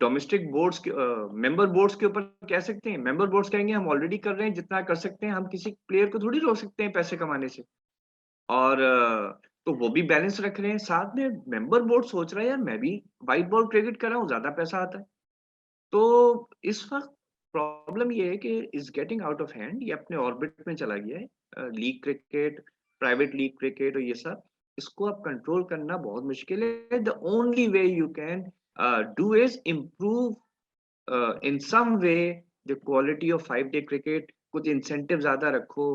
डोमेस्टिक बोर्ड्स के मेंबर बोर्ड्स के ऊपर कह सकते हैं, मेंबर बोर्ड्स कहेंगे हम ऑलरेडी कर रहे हैं जितना कर सकते हैं, हम किसी प्लेयर को थोड़ी रोक सकते हैं पैसे कमाने से। और तो वो भी बैलेंस रख रहे हैं, साथ में मेंबर बोर्ड सोच रहा है यार मैं भी व्हाइट बॉल क्रिकेट कर रहा हूँ, ज्यादा पैसा आता है। तो इस वक्त प्रॉब्लम ये है कि is getting out of hand, ये अपने ऑर्बिट में चला गया है league cricket, private league cricket और ये सब। इसको अब कंट्रोल करना बहुत मुश्किल है। The only way you can do is improve in some way the quality of 5 day cricket, कुछ इंसेंटिव ज्यादा रखो,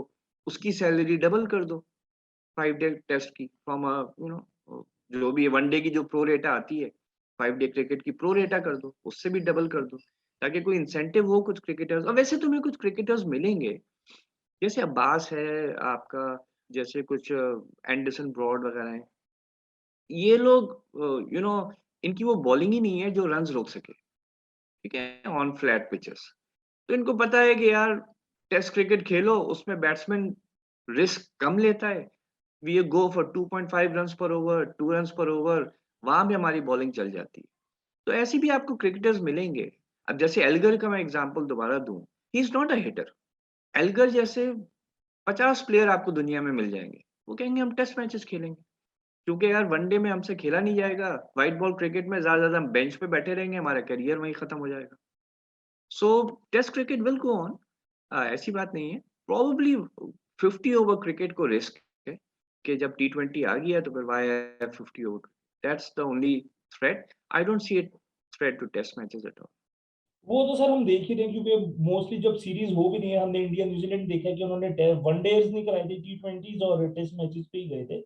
उसकी सैलरी डबल कर दो 5 डे टेस्ट की, फ्रॉम जो भी 1 डे की जो प्रो रेटा आती है 5 डे क्रिकेट की प्रो रेटा कर दो, उससे भी डबल कर दो, ताकि कोई इंसेंटिव हो कुछ क्रिकेटर्स। और वैसे तुम्हें कुछ क्रिकेटर्स मिलेंगे, जैसे अब्बास है आपका, जैसे कुछ एंडरसन ब्रॉड वगैरह हैं, ये लोग इनकी वो बॉलिंग ही नहीं है जो रन्स रोक सके, ठीक है, ऑन फ्लैट पिचेस। तो इनको पता है कि यार टेस्ट क्रिकेट खेलो उसमें बैट्समैन रिस्क कम लेता है, वी गो फॉर 2.5 रन्स पर ओवर, 2 रन्स पर ओवर, वहां भी हमारी बॉलिंग चल जाती है। तो ऐसे भी आपको क्रिकेटर्स मिलेंगे। अब जैसे एल्गर का मैं एग्जांपल दोबारा दूं, he is not a hitter. Elgar जैसे 50 प्लेयर आपको दुनिया में मिल जाएंगे, वो कहेंगे हम टेस्ट मैचेस खेलेंगे, क्योंकि यार वनडे में हमसे खेला नहीं जाएगा, व्हाइट बॉल क्रिकेट में ज्यादा ज्यादा हम बेंच पे बैठे रहेंगे, हमारा करियर वहीं खत्म हो जाएगा। So test cricket will go on, ऐसी बात नहीं है। प्रोबेबली 50 ओवर क्रिकेट को रिस्क है कि जब T20 आ गया तो फिर why 50 over, that's the only threat. I don't see it threat to test matches at all. वो तो सर हम देख ही रहे हैं, क्योंकि मोस्टली जब सीरीज हो भी नहीं है, हमने इंडिया न्यूजीलैंड देखा है कि उन्होंने वनडेज नहीं कराए थे, T20s और टेस्ट मैचेस पे ही गए थे।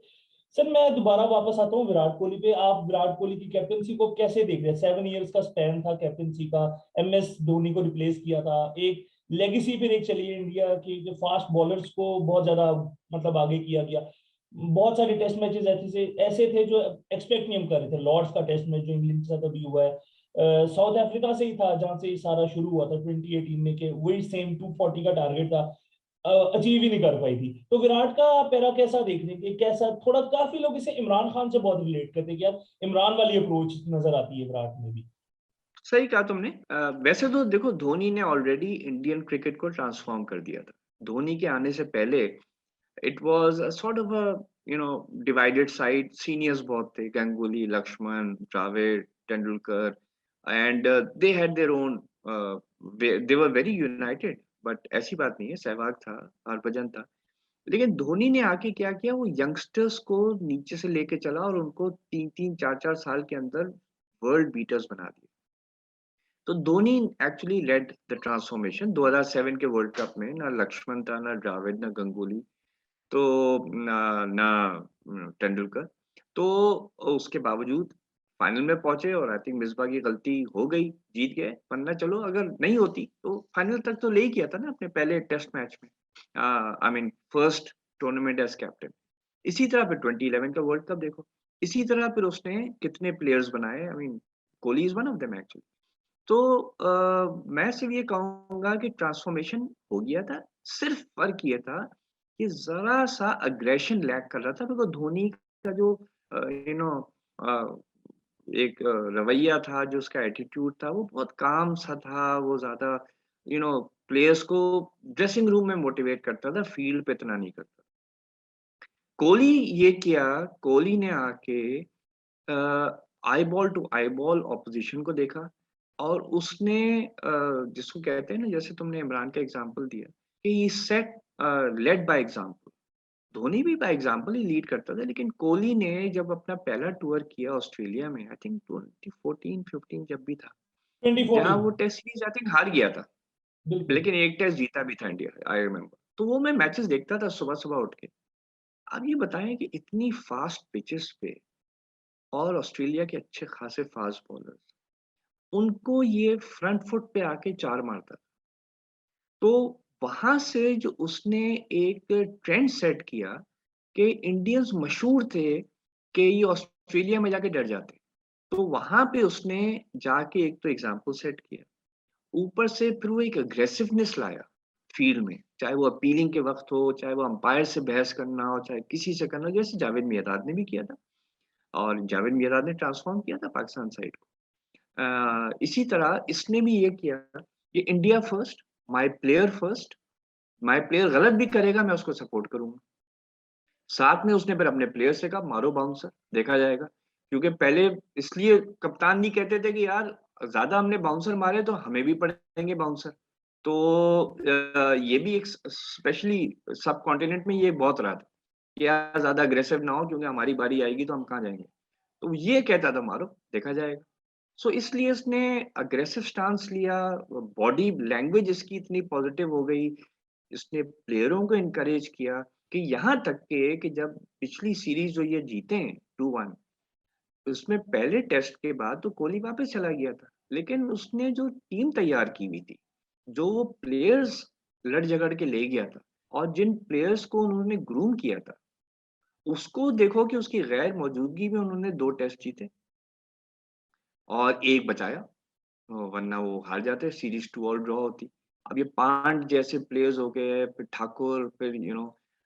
सर मैं दोबारा वापस आता हूँ विराट कोहली पे। आप विराट कोहली की कैप्टनसी को कैसे देख रहे हैं? 7 इयर्स का स्पैन था कैप्टनसी का, MS धोनी को रिप्लेस किया था, एक लेगेसी फिर एक चली है इंडिया की, जो फास्ट बॉलर्स को बहुत ज्यादा मतलब आगे किया गया। बहुत सारे टेस्ट मैचेस ऐसे ऐसे थे जो एक्सपेक्ट नहीं हम कर रहे थे। लॉर्ड्स का टेस्ट मैच जो इंग्लैंड के साथ अभी हुआ है, साउथ अफ्रीका से ही था जहां से ये सारा शुरू हुआ था 2018 में, के वही सेम 240 का टारगेट था, अचीव ही नहीं कर पाई थी। तो विराट का पैरा कैसा देख रहे थे? कैसा, थोड़ा काफी लोग इसे इमरान खान से बहुत रिलेट करते हैं कि यार इमरान वाली अप्रोच नजर आती है विराट में भी। सही कहा तुमने। वैसे तो देखो धोनी ने ऑलरेडी इंडियन क्रिकेट को ट्रांसफॉर्म कर दिया था। धोनी के आने से पहले it was a sort of a divided side, seniors बहुत थे, Ganguly, Laxman, Dravid, Tendulkar, and they had their own, they were very united. But ऐसी बात नहीं है, सहवाग था, हरभजन था। लेकिन धोनी ने आके क्या किया, वो यंगस्टर्स को नीचे से लेके चला और उनको 3-3 4-4 साल के अंदर वर्ल्ड बीटर्स बना दिया। तो Dhoni actually led the transformation. 2007 के वर्ल्ड कप में ना लक्ष्मण था, ना द्रविड़, ना गंगुली, तो ना ना तेंदुलकर। तो उसके बावजूद फाइनल में पहुंचे, और आई थिंक मिसबा की गलती हो गई, जीत गए, वरना चलो अगर नहीं होती तो फाइनल तक तो ले ही किया था ना अपने पहले टेस्ट मैच में, I mean first tournament as captain. इसी तरह फिर 2011 का वर्ल्ड कप देखो, इसी तरह फिर उसने कितने प्लेयर्स बनाए, I mean Kohli is one of them actually. तो मैं सिर्फ ये कहूंगा कि ट्रांसफॉर्मेशन हो गया था, सिर्फ फर्क ये था कि जरा सा अग्रेशन लैक कर रहा था, बिकॉज धोनी का जो यू नो एक रवैया था, जो उसका एटीट्यूड था, वो बहुत काम सा था, वो ज्यादा प्लेयर्स को ड्रेसिंग रूम में मोटिवेट करता था, फील्ड पे इतना नहीं करता। कोहली ये किया, कोहली ने आके eyeball to eyeball opposition को देखा और उसने जिसको कहते हैं ना, जैसे तुमने इमरान का एग्जांपल दिया कि he set led by example. Dhoni भी बाय एग्जांपल ही लीड करता था, लेकिन कोहली ने जब अपना पहला टूर किया ऑस्ट्रेलिया में, आई थिंक 2014-15 जब भी था, जहाँ 2014। वो टेस्ट सीरीज आई थिंक हार गया था, बिल्कुल। लेकिन एक टेस्ट जीता भी था इंडिया, आई रिमेम्बर। तो वो मैं मैचेस देखता था सुबह सुबह उठ के। अब ये बताएं कि इतनी फास्ट पिचेस पे और ऑस्ट्रेलिया के अच्छे खासे फास्ट बॉलर्स, उनको ये फ्रंट फुट पे आके चार मारता था। तो वहां से जो उसने एक ट्रेंड सेट किया कि इंडियंस मशहूर थे कि ये ऑस्ट्रेलिया में जाके डर जाते। तो वहां पे उसने जाके एक तो एग्जाम्पल सेट किया, ऊपर से फिर वो एक अग्रेसिवनेस लाया फील्ड में, चाहे वो अपीलिंग के वक्त हो, चाहे वो अंपायर से बहस करना हो, चाहे किसी से करना हो, जैसे जावेद मियांदाद ने भी किया था। और जावेद मियांदाद ने ट्रांसफॉर्म किया था पाकिस्तान साइड को। इसी तरह इसने भी ये किया कि India first, my player first, my player गलत भी करेगा मैं उसको सपोर्ट करूंगा। साथ में उसने फिर अपने प्लेयर से कहा मारो बाउंसर, देखा जाएगा। क्योंकि पहले इसलिए कप्तान नहीं कहते थे कि यार ज्यादा हमने बाउंसर मारे तो हमें भी पड़ेंगे बाउंसर। तो ये भी एक स्पेशली सब कॉन्टिनेंट में ये बहुत रहा था कि यार ज्यादा अग्रेसिव ना हो, क्योंकि हमारी बारी आएगी तो हम कहाँ जाएंगे। तो ये कहता था मारो, देखा जाएगा। सो इसलिए इसने अग्रेसिव स्टांस लिया, बॉडी लैंग्वेज इसकी इतनी पॉजिटिव हो गई, इसने प्लेयरों को इनकरेज किया कि यहाँ तक कि जब पिछली सीरीज जो ये जीते हैं 2-1, उसमें पहले टेस्ट के बाद तो कोहली वापस चला गया था, लेकिन उसने जो टीम तैयार की हुई थी, जो वो प्लेयर्स लड़ झगड़ के ले गया था, और जिन प्लेयर्स को उन्होंने ग्रूम किया था, उसको देखो कि उसकी गैर मौजूदगी में उन्होंने 2 टेस्ट जीते और 1 बचाया। वरना वो हार जाते, सीरीज 2 और ड्रॉ होती। अब ये पांड जैसे प्लेयर्स हो गए, फिर ठाकुर, फिर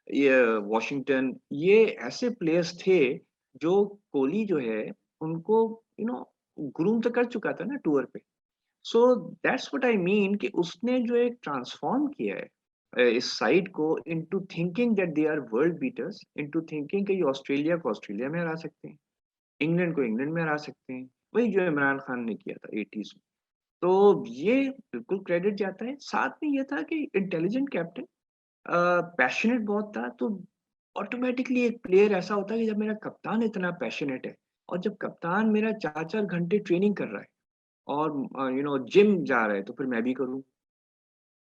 ये वॉशिंगटन, ये ऐसे प्लेयर्स थे जो कोहली जो है उनको ग्रूम तो कर चुका था ना टूर पे। So that's what I mean कि उसने जो एक ट्रांसफॉर्म किया है इस साइड को, into thinking that they are world beaters, into thinking कि ये ऑस्ट्रेलिया को ऑस्ट्रेलिया में हरा सकते हैं, इंग्लैंड को इंग्लैंड में हरा सकते हैं। वही जो इमरान खान ने किया था 80s में। तो ये बिल्कुल क्रेडिट जाता है। साथ में ये था कि इंटेलिजेंट कैप्टन, पैशनेट बहुत था। तो ऑटोमेटिकली एक प्लेयर ऐसा होता है कि जब मेरा कप्तान इतना पैशनेट है, और जब कप्तान मेरा 4-4 घंटे ट्रेनिंग कर रहा है और जिम जा रहा है, तो फिर मैं भी करूँ।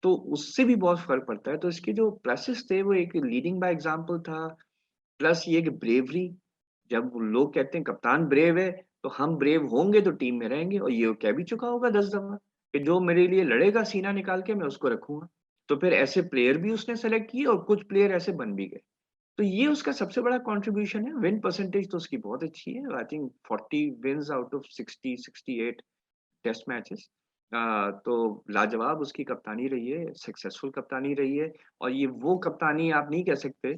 तो उससे भी बहुत फर्क पड़ता है। तो इसके जो प्लसेस थे वो एक लीडिंग बाय एग्जांपल था, प्लस ये कि ब्रेवरी। जब लोग कहते हैं कप्तान ब्रेव है, तो हम ब्रेव होंगे तो टीम में रहेंगे, और ये कह भी चुका होगा 10 दफा कि जो मेरे लिए लड़ेगा सीना निकाल के मैं उसको रखूंगा। तो फिर ऐसे प्लेयर भी उसने सेलेक्ट किए और कुछ प्लेयर ऐसे बन भी गए। तो ये उसका सबसे बड़ा कंट्रीब्यूशन है। विन परसेंटेज तो उसकी बहुत अच्छी है, I think 40 wins out of 60-68 test matches. तो लाजवाब उसकी कप्तानी रही है, सक्सेसफुल कप्तानी रही है। और ये वो कप्तानी आप नहीं कह सकते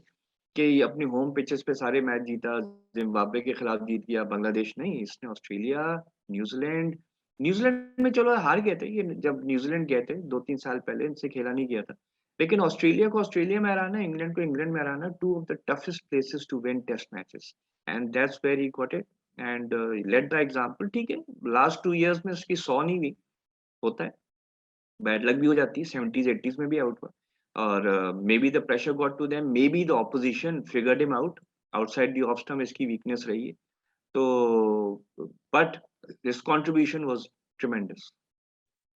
कि ये अपनी होम पिचेस पे सारे मैच जीता, जिम्बाब्वे के खिलाफ जीत गया, बांग्लादेश नहीं। इसने ऑस्ट्रेलिया, न्यूजीलैंड, न्यूजीलैंड में चलो हार गए थे ये, जब न्यूजीलैंड गए थे 2-3 साल पहले, इनसे खेला नहीं गया था। लेकिन ऑस्ट्रेलिया को ऑस्ट्रेलिया में हराना, इंग्लैंड को इंग्लैंड में हराना, two of the toughest places to win test matches, and that's where he got it and led by example. ठीक है, लास्ट 2 इयर्स में उसकी 100 नहीं हुई, होता है, बैड लक भी हो जाती है, 70s 80s में भी आउट हुआ। और maybe the pressure got to them, maybe the opposition figured him out, outside the off stump इसकी वीकनेस रही है। तो but his contribution was tremendous.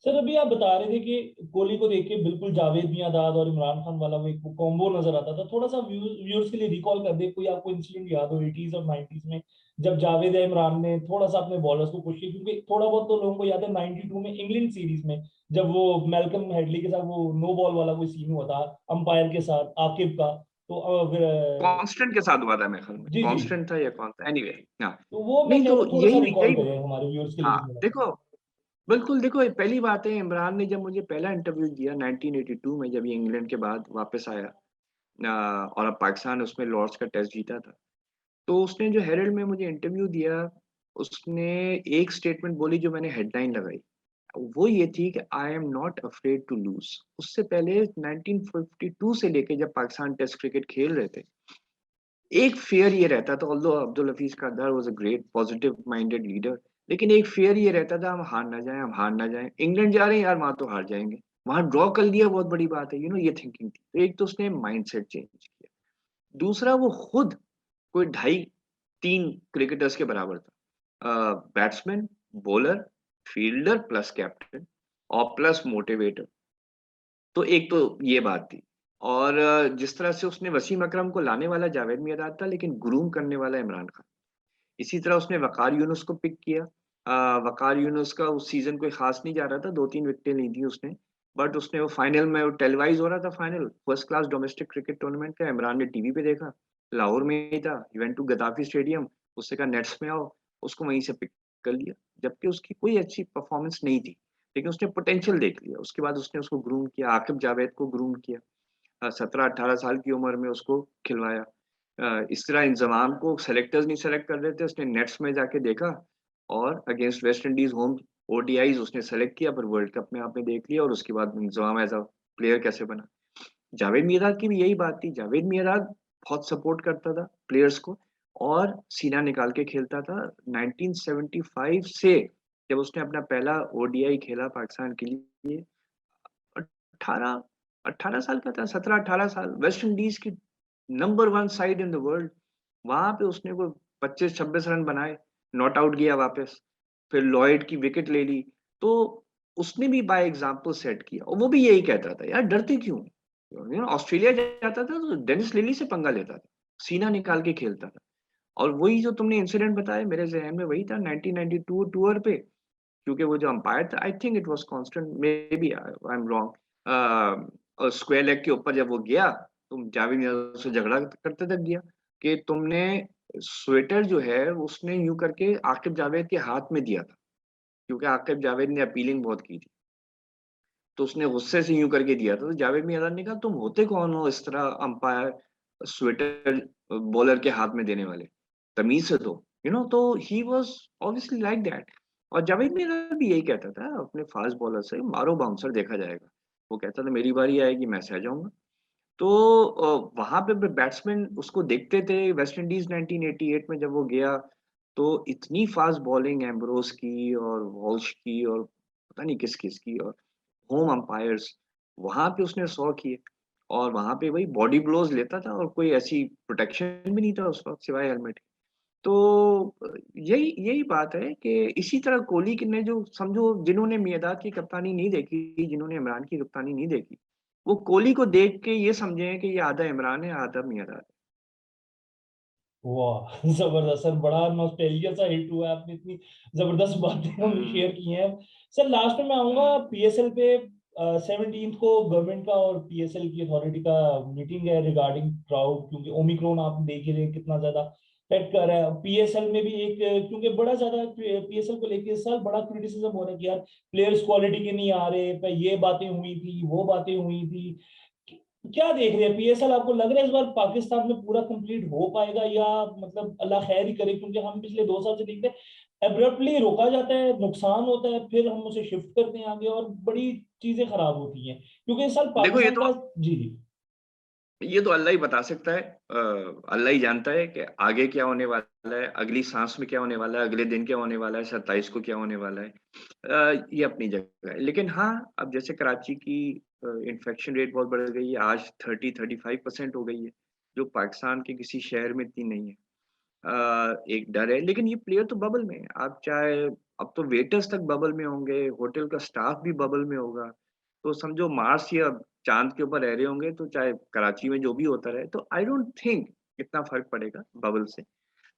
Sir अभी आप बता रहे थे कि कोहली को देख के बिल्कुल जावेद मियांदाद और इमरान खान वाला वो एक कॉम्बो नजर आता था। थोड़ा सा व्यूअर्स के लिए रिकॉल कर दे, कोई आपको इंसिडेंट याद हो 80s और 90s में, जब जावेद या इमरान ने थोड़ा सा अपने बॉलर्स को पुश किया। क्योंकि थोड़ा बहुत तो लोगों को याद है 92 में इंग्लैंड सीरीज में, जब वो मैल्कम हेडली के साथ वो नो बॉल वाला कोई सीन हुआ था अंपायर के साथ आकिब का। तो कांस्टेंट के साथ हुआ था मेरे ख्याल में, जी जी। कांस्टेंट था या कौन था, एनीवे। हाँ, तो वो मैं नहीं कहता तो हूँ थोड़ा सा यही रिकॉल यही करें हमारे व्यूअर्स के लिए हाँ भी थोड़ा सा। देखो, बिल्कुल देखो, ये पहली बात है, इमरान ने जब मुझे पहला इंटरव्यू दिया 1982 में, जब ये इंग्लैंड के बाद वापस आया, और अब पाकिस्तान उसमें लॉर्ड्स का टेस्ट जीता था, तो उसने जो हेरल्ड में मुझे इंटरव्यू दिया, उसने एक स्टेटमेंट बोली जो मैंने हेडलाइन लगाई। वो ये थी कि I am not afraid to lose. उससे पहले 1952 से लेके जब पाकिस्तान टेस्ट क्रिकेट खेल रहे थे, एक फेयर ये रहता था, although Abdul Hafeez Kardar was a great positive minded leader, लेकिन एक फेयर ये रहता था, हम हार ना जाएं, हम हार ना जाएं, इंग्लैंड जा रहे हैं यार, वहां तो हार जाएंगे, वहां ड्रॉ कर लिया बहुत बड़ी बात है, ये थिंकिंग थी। तो एक तो उसने माइंडसेट चेंज किया, दूसरा वो खुद कोई 2.5-3 क्रिकेटर्स के बराबर था, batsman, bowler, fielder plus captain और प्लस मोटिवेटर। तो एक तो ये बात थी। और जिस तरह से उसने वसीम अकरम को लाने वाला जावेद मियांदाद था, लेकिन ग्रूम करने वाला इमरान खान। इसी तरह उसने वकार यूनुस को पिक किया। वकार यूनुस का उस सीजन कोई खास नहीं जा रहा था, 2-3 विकेटें ली थी उसने, बट उसने वो फाइनल में, वो टेलीवाइज हो रहा था final, first class domestic cricket tournament का, इमरान ने टीवी पे देखा, लाहौर में ही था, he went to Gaddafi stadium, उससे कहा नेट्स में आओ, उसको वहीं से पिक कर लिया, जबकि उसकी कोई अच्छी परफॉर्मेंस नहीं थी, लेकिन उसने पोटेंशियल देख लिया। उसके बाद उसने उसको ग्रूम किया, आकिब जावेद को ग्रूम किया, 17-18 साल की उम्र में उसको खिलवाया। इस तरह इंजमाम को सेलेक्टर्स नहीं सेलेक्ट कर रहे थे, उसने नेट्स में जाके देखा, और against West Indies home ODIs उसने सेलेक्ट किया, पर वर्ल्ड कप में आपने देख लिया, और उसके बाद इंजमाम एज अ प्लेयर कैसे बना। जावेद मियांदाद की भी यही बात थी, जावेद मियांदाद बहुत सपोर्ट करता था प्लेयर्स को, और सीना निकाल के खेलता था। 1975 से जब उसने अपना पहला ओडीआई खेला पाकिस्तान के लिए, 18 18 साल का था, 17-18 साल, वेस्ट इंडीज की number 1 side in the world, वहां पे उसने कोई 25-26 रन बनाए, नॉट आउट गया वापस, फिर लॉयड की विकेट ले ली। तो उसने भी बाय एग्जांपल सेट किया, और वो भी यही कहता था, यार डरते क्यों, ऑस्ट्रेलिया जाता था तो डेनिस लिली से पंगा लेता था, सीना निकाल के खेलता था। और वही जो तुमने इंसिडेंट बताया, मेरे जहन में वही था 1992 टूर पे, क्योंकि वो जो अंपायर था, I think it was Constant, maybe I am wrong, और स्क्वायर लेग के ऊपर जब वो गया, तुम जावेद मियांदाद से झगड़ा करते तक गया कि तुमने स्वेटर जो है उसने यूं करके आकिब जावेद के हाथ में दिया था, क्योंकि आकिब जावेद ने अपीलिंग बहुत की थी, तो उसने गुस्से से यूं करके दिया था। तो जावेद मियांदाद ने कहा, तुम होते कौन हो इस तरह अंपायर स्वेटर बॉलर के हाथ में देने वाले, तमीज से दो, तो he was obviously like that. और जावेद मियांदाद भी यही कहता था अपने फास्ट बॉलर से, मारो बाउंसर देखा जाएगा, वो कहता था मेरी बारी आएगी मैं सह जाऊंगा। तो वहां पे बैट्समैन उसको देखते थे। वेस्ट इंडीज 1988 में जब वो गया, तो इतनी फास्ट बॉलिंग एम्ब्रोस की और वॉल्श की और पता नहीं किस किस की, और होम अंपायर्स, वहां पे उसने 100 किए, और वहां पे वही बॉडी ब्लोज लेता था, और कोई ऐसी प्रोटेक्शन भी नहीं था उस वक्त सिवाय हेलमेट। तो यही यही बात है कि इसी तरह कोहली ने, जो समझो जिन्होंने मियांदाद की कप्तानी नहीं देखी, जिन्होंने इमरान की कप्तानी नहीं देखी, वो कोहली को देख के ये समझे कि ये आधा इमरान है आधा मियांदाद वाह जबरदस्त सर, बड़ा नॉस्टैल्जिया सा हिट हुआ है, आपने इतनी जबरदस्त बातें है। हमें शेयर की हैं। सर लास्ट में मैं आऊंगा पीएसएल पे। 17 को गवर्नमेंट का और पीएसएल की अथॉरिटी का मीटिंग है रिगार्डिंग क्राउड, क्योंकि ओमिक्रॉन आप देख ही रहे हैं कितना ज्यादा अफेक्ट कर रहा है पीएसएल में भी। एक क्योंकि बड़ा ज्यादा पीएसएल को लेकर इस साल बड़ा क्रिटिसिज्म हो रहा है कि यार प्लेयर्स क्वालिटी के नहीं आ रहे, पर ये बातें हुई थी वो बातें हुई थी। क्या देख रहे हैं पीएसएल, आपको लग रहा है इस बार पाकिस्तान में पूरा कंप्लीट हो पाएगा, या मतलब अल्लाह खैर ही करे, क्योंकि हम पिछले 2 साल से देखते हैं एब्रप्टली रोका जाता है, नुकसान होता है, फिर हम उसे शिफ्ट करते हैं आगे और बड़ी चीजें खराब होती हैं, क्योंकि इस साल देखो पाकिस्तान का। जी जी। ये तो अल्लाह ही बता सकता है, अल्लाह ही जानता है कि आगे क्या होने वाला है, अगली सांस में क्या होने वाला है, अगले दिन क्या होने वाला है, 27 को क्या होने वाला है। ये अपनी जगह है, लेकिन हाँ, अब जैसे कराची की इन्फेक्शन रेट बहुत बढ़ गई है, आज 30-35% हो गई है, जो पाकिस्तान के किसी शहर में इतनी नहीं है। एक डर है, लेकिन ये प्लेयर तो बबल में है। आप चाहे, अब तो वेटर्स तक बबल में होंगे, होटल का स्टाफ भी बबल में होगा, तो समझो मार्स या चांद के ऊपर रह रहे होंगे, तो चाहे कराची में जो भी होता रहे, तो आई डोंट थिंक इतना फर्क पड़ेगा बबल से।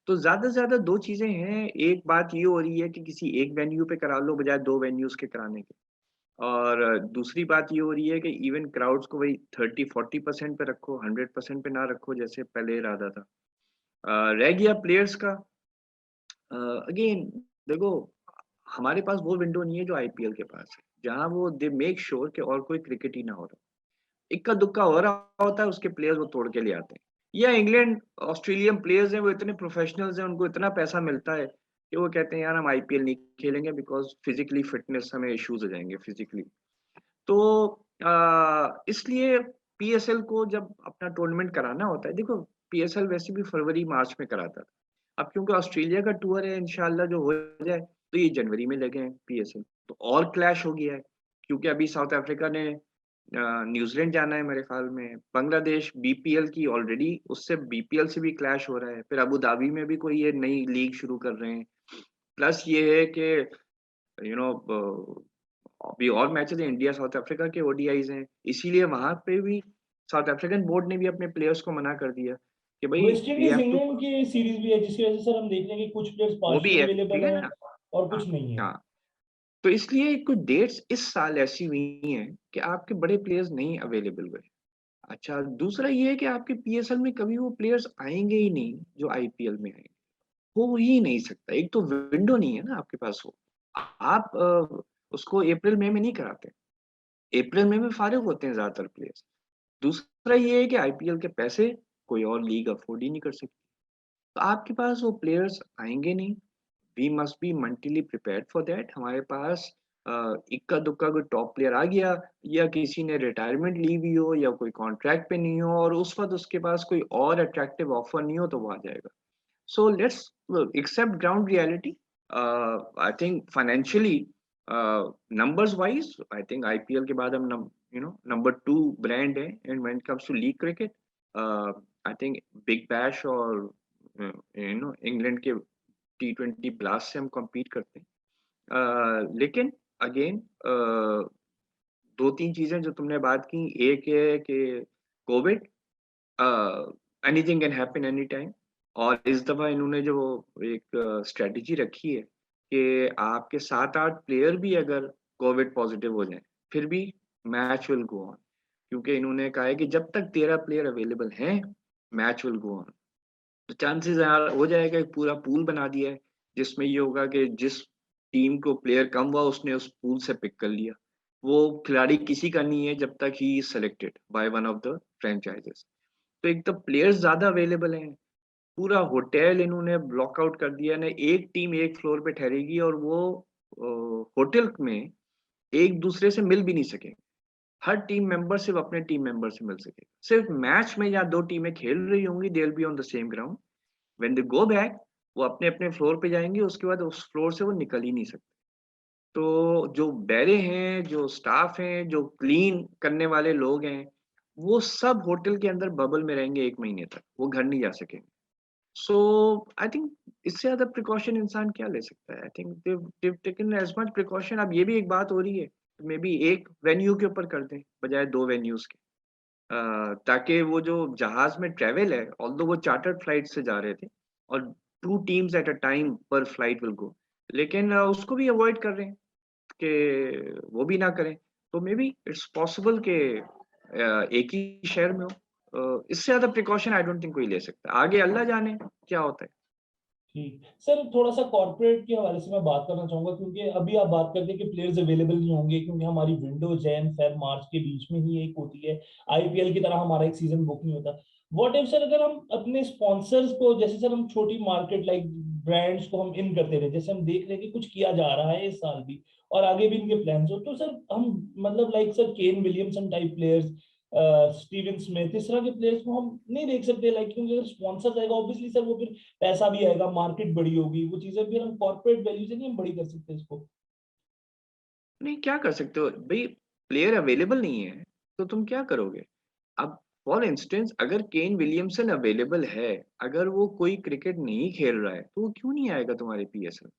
तो ज्यादा से ज्यादा दो चीजें हैं, एक बात ये हो रही है कि किसी एक वेन्यू पे करा लो बजाय दो वेन्यूज के कराने के, और दूसरी बात ये हो रही है कि इवन क्राउड्स को वही 30-40% पे रखो, 100% पे ना रखो जैसे पहले इरादा था। रह गया प्लेयर्स का, अगेन देखो, हमारे पास वो विंडो नहीं है जो आईपीएल के पास है, जहां वो दे मेक श्योर कि और कोई क्रिकेट ही ना हो रहा, इक्का दुक्का हो रहा होता है, उसके प्लेयर्स वो तोड़ के ले आते हैं। या इंग्लैंड ऑस्ट्रेलियन प्लेयर्स हैं, वो इतने प्रोफेशनल्स हैं, उनको इतना पैसा मिलता है, कि वो कहते हैं यार हम आईपीएल नहीं खेलेंगे बिकॉज फिजिकली फिटनेस हमें इश्यूज हो जाएंगे फिजिकली। तो इसलिए पीएसएल को जब अपना टूर्नामेंट कराना होता है, देखो पीएसएल वैसे भी फरवरी मार्च में कराता था, अब क्योंकि ऑस्ट्रेलिया का टूर है इंशाल्लाह जो हो जाए तो ये जनवरी में लगे हैं पीएसएल, तो और क्लैश हो गया है क्योंकि अभी साउथ अफ्रीका ने न्यूजीलैंड जाना है मेरे ख्याल में, बांग्लादेश बीपीएल की ऑलरेडी उससे बीपीएल से भी क्लैश हो रहा है, फिर अबू धाबी में भी कोई ये नई लीग शुरू कर रहे हैं, प्लस ये है कि यू नो अभी और मैचेस हैं, इंडिया साउथ अफ्रीका के ओडीआईज हैं, इसीलिए वहां पे भी साउथ अफ्रीकन बोर्ड ने भी अपने प्लेयर्स को मना कर दिया कि भाई West we Indies have to, England की सीरीज भी है जिसकी वजह से सर हम देख रहे हैं कि कुछ प्लेयर्स वो भी पार्शियली है ठीक अवेलेबल है हैं ना। और हाँ कुछ नहीं है। हाँ, तो इसलिए कुछ डेट्स इस साल ऐसी हुई हैं कि आपके बड़े प्लेयर्स नहीं अवेलेबल हुए। अच्छा दूसरा ये है कि आपके पीएसएल में कभी वो प्लेयर्स आएंगे ही नहीं जो आईपीएल में आएंगे, हो ही नहीं सकता, एक तो विंडो नहीं है ना आपके पास, हो आप उसको अप्रैल मई में नहीं कराते, अप्रैल मई में फारिग होते हैं ज्यादातर प्लेयर्स। दूसरा ये है कि आईपीएल के पैसे कोई और लीग अफोर्ड ही नहीं कर सकती, तो आपके पास वो प्लेयर्स आएंगे नहीं। We must be mentally prepared for that. हमारे पास इक्का दुक्का कोई टॉप प्लेयर आ गया या किसी ने रिटायरमेंट ली हुई हो या कोई कॉन्ट्रैक्ट पे नहीं हो और उस वक्त उसके पास कोई और अट्रैक्टिव ऑफर नहीं हो तो वो आ जाएगा। So let's accept ground reality. I think financially, numbers wise, I think IPL के बाद हम number 2 brand है, and when it comes to league cricket, I think Big Bash और इंग्लैंड के T20 ब्लास्ट से हम compete करते हैं। लेकिन अगेन दो तीन चीजें जो तुमने बात की, एक है कि Covid, anything can happen any time, और इस दफा इन्होंने जो एक स्ट्रेटजी रखी है कि आपके 7-8 प्लेयर भी अगर कोविड पॉजिटिव हो जाए फिर भी मैच विल गो ऑन, क्योंकि इन्होंने कहा है कि जब तक 13 प्लेयर अवेलेबल हैं मैच विल गो ऑन। तो चांसेस हो जाएगा, एक पूरा पूल बना दिया है जिसमें ये होगा कि जिस टीम को प्लेयर कम हुआ उसने उस पूल से पिक कर लिया, वो खिलाड़ी किसी का नहीं है जब तक he is selected by one of the franchises. तो एक तो प्लेयर्स ज्यादा अवेलेबल हैं, पूरा होटल इन्होंने ब्लॉक आउट कर दिया ना, एक टीम एक फ्लोर पे ठहरेगी और वो होटल में एक दूसरे से मिल भी नहीं सकेंगे, हर टीम मेंबर सिर्फ अपने टीम मेंबर से मिल सके, सिर्फ मैच में या दो टीमें खेल रही होंगी they will be on the same ground, when they go back वो अपने अपने फ्लोर पे जाएंगे, उसके बाद उस फ्लोर से वो निकल ही नहीं सकते। तो जो बैरे हैं, जो स्टाफ हैं, जो क्लीन करने वाले लोग हैं, वो सब होटल के अंदर बबल में रहेंगे 1 महीने तक, वो घर नहीं जा सकेंगे। सो आई थिंक इससे ज्यादा प्रिकॉशन इंसान क्या ले सकता है। I think they've taken as much precaution। अब ये भी एक बात हो रही है मे बी एक वेन्यू के ऊपर कर दें बजाय 2 वेन्यूज के, ताकि वो जो जहाज में ट्रेवल है, ऑल्दो वो चार्टर्ड फ्लाइट से जा रहे थे और 2 टीम्स एट अ टाइम पर फ्लाइट विल गो, लेकिन उसको भी अवॉइड कर रहे हैं कि वो भी ना करें, तो मे बी इट्स पॉसिबल कि एक ही शहर में हो। इससे ज्यादा प्रिकॉशन आई डोंट थिंक कोई ले सकता, आगे अल्लाह जाने क्या होता है। ठीक सर, थोड़ा सा कॉर्पोरेट के हवाले से मैं बात करना चाहूंगा, क्योंकि अभी आप बात करते हैं कि प्लेयर्स अवेलेबल नहीं होंगे क्योंकि हमारी विंडो जैन फेब मार्च के बीच में ही एक होती है, आईपीएल की तरह हमारा एक सीजन बुक नहीं होता। व्हाट इफ सर अगर हम अपने स्पॉन्सर्स को, जैसे सर हम छोटी मार्केट लाइक ब्रांड्स को हम इन करते रहे, जैसे हम देख रहे हैं कि कुछ किया जा रहा है इस साल भी और आगे भी इनके प्लान्स हो, तो सर हम मतलब like sir Kane Williamson type players, Steven Smith, इस तरह के प्लेयर्स को हम नहीं देख सकते लाइक, क्योंकि अगर स्पॉन्सर आएगा ऑब्वियसली सर वो फिर पैसा भी आएगा, मार्केट बड़ी होगी, वो चीजें भी हम कॉर्पोरेट वैल्यू से नहीं हम बड़ी कर सकते इसको। नहीं क्या कर सकते हो भाई, प्लेयर अवेलेबल नहीं है तो तुम क्या करोगे। अब फॉर इंस्टेंस अगर केन विलियमसन अवेलेबल है, अगर वो कोई क्रिकेट नहीं खेल रहा है तो वो क्यों नहीं आएगा तुम्हारे पीएसएल।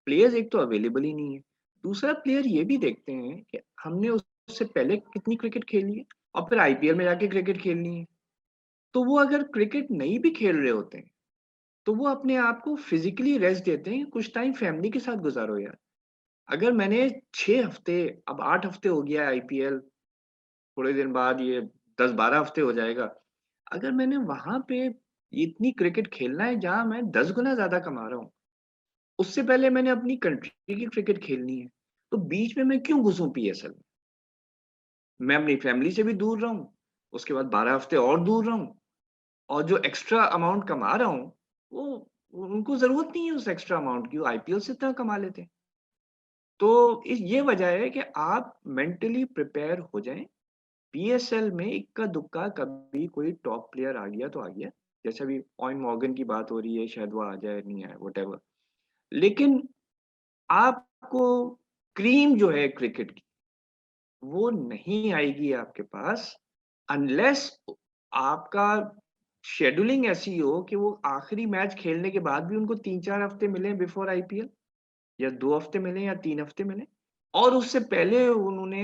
प्लेयर्स एक तो अवेलेबल ही नहीं है, दूसरा प्लेयर ये भी देखते हैं कि हमने उससे पहले कितनी क्रिकेट खेली है और फिर आईपीएल में जाके क्रिकेट खेलनी है, तो वो अगर क्रिकेट नहीं भी खेल रहे होते हैं तो वो अपने आप को फिजिकली रेस्ट देते हैं, कुछ टाइम फैमिली के साथ गुजारो यार। अगर मैंने 6 हफ्ते, अब 8 हफ्ते हो गया आईपीएल, थोड़े दिन बाद ये 10-12 हफ्ते हो जाएगा, अगर मैंने वहां पे इतनी क्रिकेट खेलना है जहां मैं 10 गुना ज्यादा कमा रहा हूँ, उससे पहले मैंने अपनी कंट्री की क्रिकेट खेलनी है, तो बीच में मैं क्यों घुसूं पीएसएल में। मैं अपनी फैमिली से भी दूर रहूं, उसके बाद 12 हफ्ते और दूर रहूं, और जो एक्स्ट्रा अमाउंट कमा रहा हूँ वो उनको जरूरत नहीं है उस एक्स्ट्रा अमाउंट की, वो आईपीएल से इतना कमा लेते हैं। तो ये वजह है कि आप मेंटली प्रिपेयर हो जाएं। पीएसएल में इक्का दुक्का कभी कोई टॉप प्लेयर आ गया तो आ गया, जैसे अभी ऑयन मॉर्गन की बात हो रही है, शायद वो आ जाए नहीं आए वट, लेकिन आपको क्रीम जो है क्रिकेट की वो नहीं आएगी आपके पास, अनलेस आपका शेड्यूलिंग ऐसी हो कि वो आखिरी मैच खेलने के बाद भी उनको 3-4 हफ्ते मिले बिफोर आईपीएल, या 2 हफ्ते मिले या 3 हफ्ते मिले, और उससे पहले उन्होंने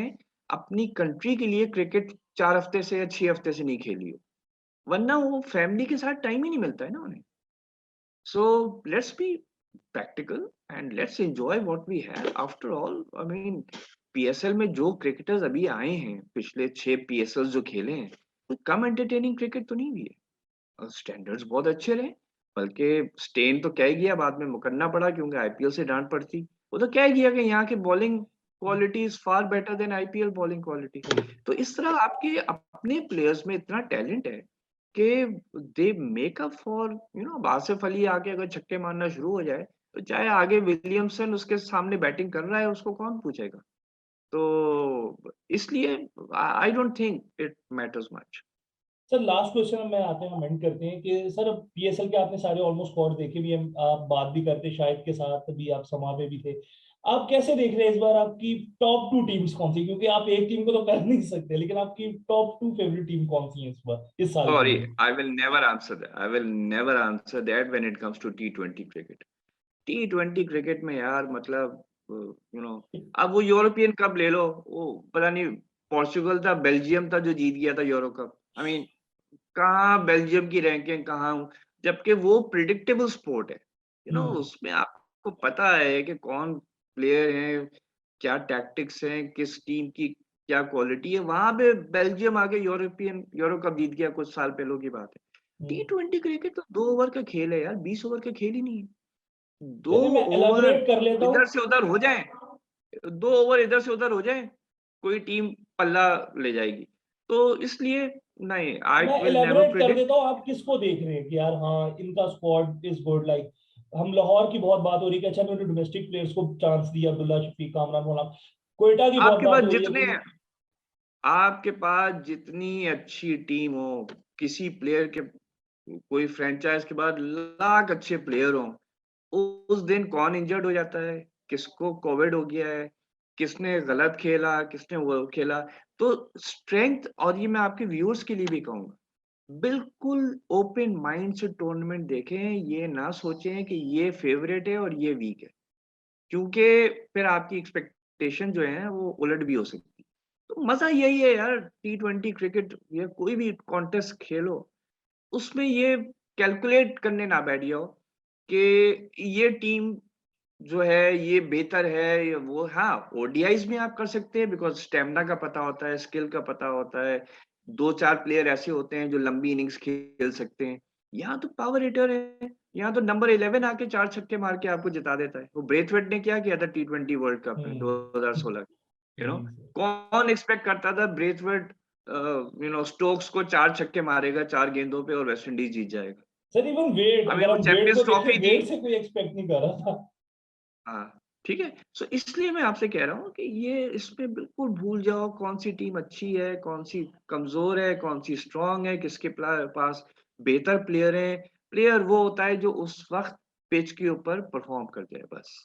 अपनी कंट्री के लिए क्रिकेट 4 हफ्ते से या 6 हफ्ते से नहीं खेली हो, वरना वो फैमिली के साथ टाइम ही नहीं मिलता है ना उन्हें। So let's be practical and let's enjoy what we have. After all I mean PSL में जो क्रिकेटर्स अभी आए हैं, पिछले 6 पीएसएल जो खेले हैं, कोई कम एंटरटेनिंग क्रिकेट तो नहीं हुई है। स्टैंडर्ड्स बहुत अच्छे रहे, बल्कि स्टेन तो क्या ही गया, बाद में मुकरना पड़ा क्योंकि आईपीएल से डांट पड़ती। वो तो क्या ही गया कि यहाँ की bowling quality is far better than IPL bowling quality. तो इस तरह आपके अपने प्लेयर्स में इतना टैलेंट है कि दे मेक अप फॉर अब आसिफ अली आके अगर छक्के मारना शुरू हो जाए, तो चाहे आगे विलियमसन उसके सामने बैटिंग कर रहा है, उसको कौन पूछेगा। तो इसलिए I don't think it matters much. Sir last question हम मैं आते हैं, हम एंड करते हैं कि सर पीएसएल के आपने सारे ऑलमोस्ट स्क्वाड देखे भी हैं, आप बात भी करते शाहिद के साथ भी, आप समा पे भी थे, आप कैसे देख रहे हैं इस बार आपकी टॉप टू टीम्स कौन सी, क्योंकि आप एक टीम को तो कर नहीं सकते, लेकिन आपकी टॉप टू फेवरेट टीम कौन सी है इस बार, इस साल के लिए? Sorry, I will never answer that. I will never answer that when it comes to T20 cricket. T20 cricket में यार मतलब अब वो यूरोपियन कप ले लो, वो पता नहीं पोर्चुगल था बेल्जियम था जो जीत गया था यूरो कप। आई मीन कहाँ बेल्जियम की रैंकिंग कहाँ, जबकि वो प्रिडिक्टेबल स्पोर्ट है। उसमें आपको पता है कि कौन प्लेयर है, क्या टैक्टिक्स हैं, किस टीम की क्या क्वालिटी है। वहां पे बेल्जियम आके यूरो कप जीत गया कुछ साल पहले की बात है। T20 क्रिकेट तो 2 ओवर का खेल है यार, 20 ओवर का खेल ही नहीं है। दो चलिए मैं ओवर एलाबोरेट कर लेता हूँ। इधर से उधर हो जाए, 2 ओवर इधर से उधर हो जाए, कोई टीम पल्ला ले जाएगी। तो इसलिए नहीं, आई मैं विल नेवर एलेबोरेट कर प्रिडिक्ट। देता हूँ, आप किसको देख रहे हैं कि यार हाँ इनका स्क्वाड इज गुड, लाइक हम लाहौर की बहुत बात हो रही है कि अच्छा उन्होंने डोमेस्टिक प्लेयर्स को चांस दिया, अब्दुल्ला शफीक, कामरान मोला, कोयटा की बहुत आपके बात पास हो रही है जितने कि आपके पास जितनी अच्छी टीम हो, किसी प्लेयर के, कोई फ्रेंचाइज के बाद लाख अच्छे प्लेयर हो, उस दिन कौन इंजर्ड हो जाता है, किसको कोविड हो गया है, किसने गलत खेला, किसने वो खेला। तो स्ट्रेंथ, और ये मैं आपके व्यूअर्स के लिए भी कहूंगा, बिल्कुल ओपन माइंड से टूर्नामेंट देखें, ये ना सोचें कि ये फेवरेट है और ये वीक है, क्योंकि फिर आपकी एक्सपेक्टेशन जो है वो उलट भी हो सकती है। तो मजा यही है यार, T20 क्रिकेट या कोई भी कॉन्टेस्ट खेलो, उसमें ये कैलकुलेट करने ना बैठ जाओ कि ये टीम जो है ये बेहतर है या वो। हाँ, ओडीआईज में आप कर सकते हैं, बिकॉज स्टेमिना का पता होता है, स्किल का पता होता है, 2-4 प्लेयर ऐसे होते हैं जो लंबी इनिंग्स खेल सकते हैं। यहाँ तो पावर हिटर है, यहाँ तो नंबर 11 आके 4 छक्के मार के आपको जिता देता है। वो ब्रेथवेट ने क्या किया था T20 वर्ल्ड कप में हम्म। 2016। जी सर। कौन एक्सपेक्ट करता था ब्रेथवेट स्टोक्स को 4 छक्के मारेगा 4 गेंदों पे और वेस्ट इंडीज जीत जाएगा। Sir even wait, I mean अगर वो हम वेट को चैंपियंस देखें, ट्रॉफी थी। वेट से कोई एक्सपेक्ट नहीं कर रहा था। हाँ, ठीक है। सो इसलिए मैं आपसे कह रहा हूँ कि ये इसमें बिल्कुल भूल जाओ कौन सी टीम अच्छी है, कौन सी कमजोर है, कौन सी स्ट्रांग है, किसके पास बेहतर प्लेयर है। प्लेयर वो होता है जो उस वक्त पिच के ऊपर परफॉर्म कर जाए, बस।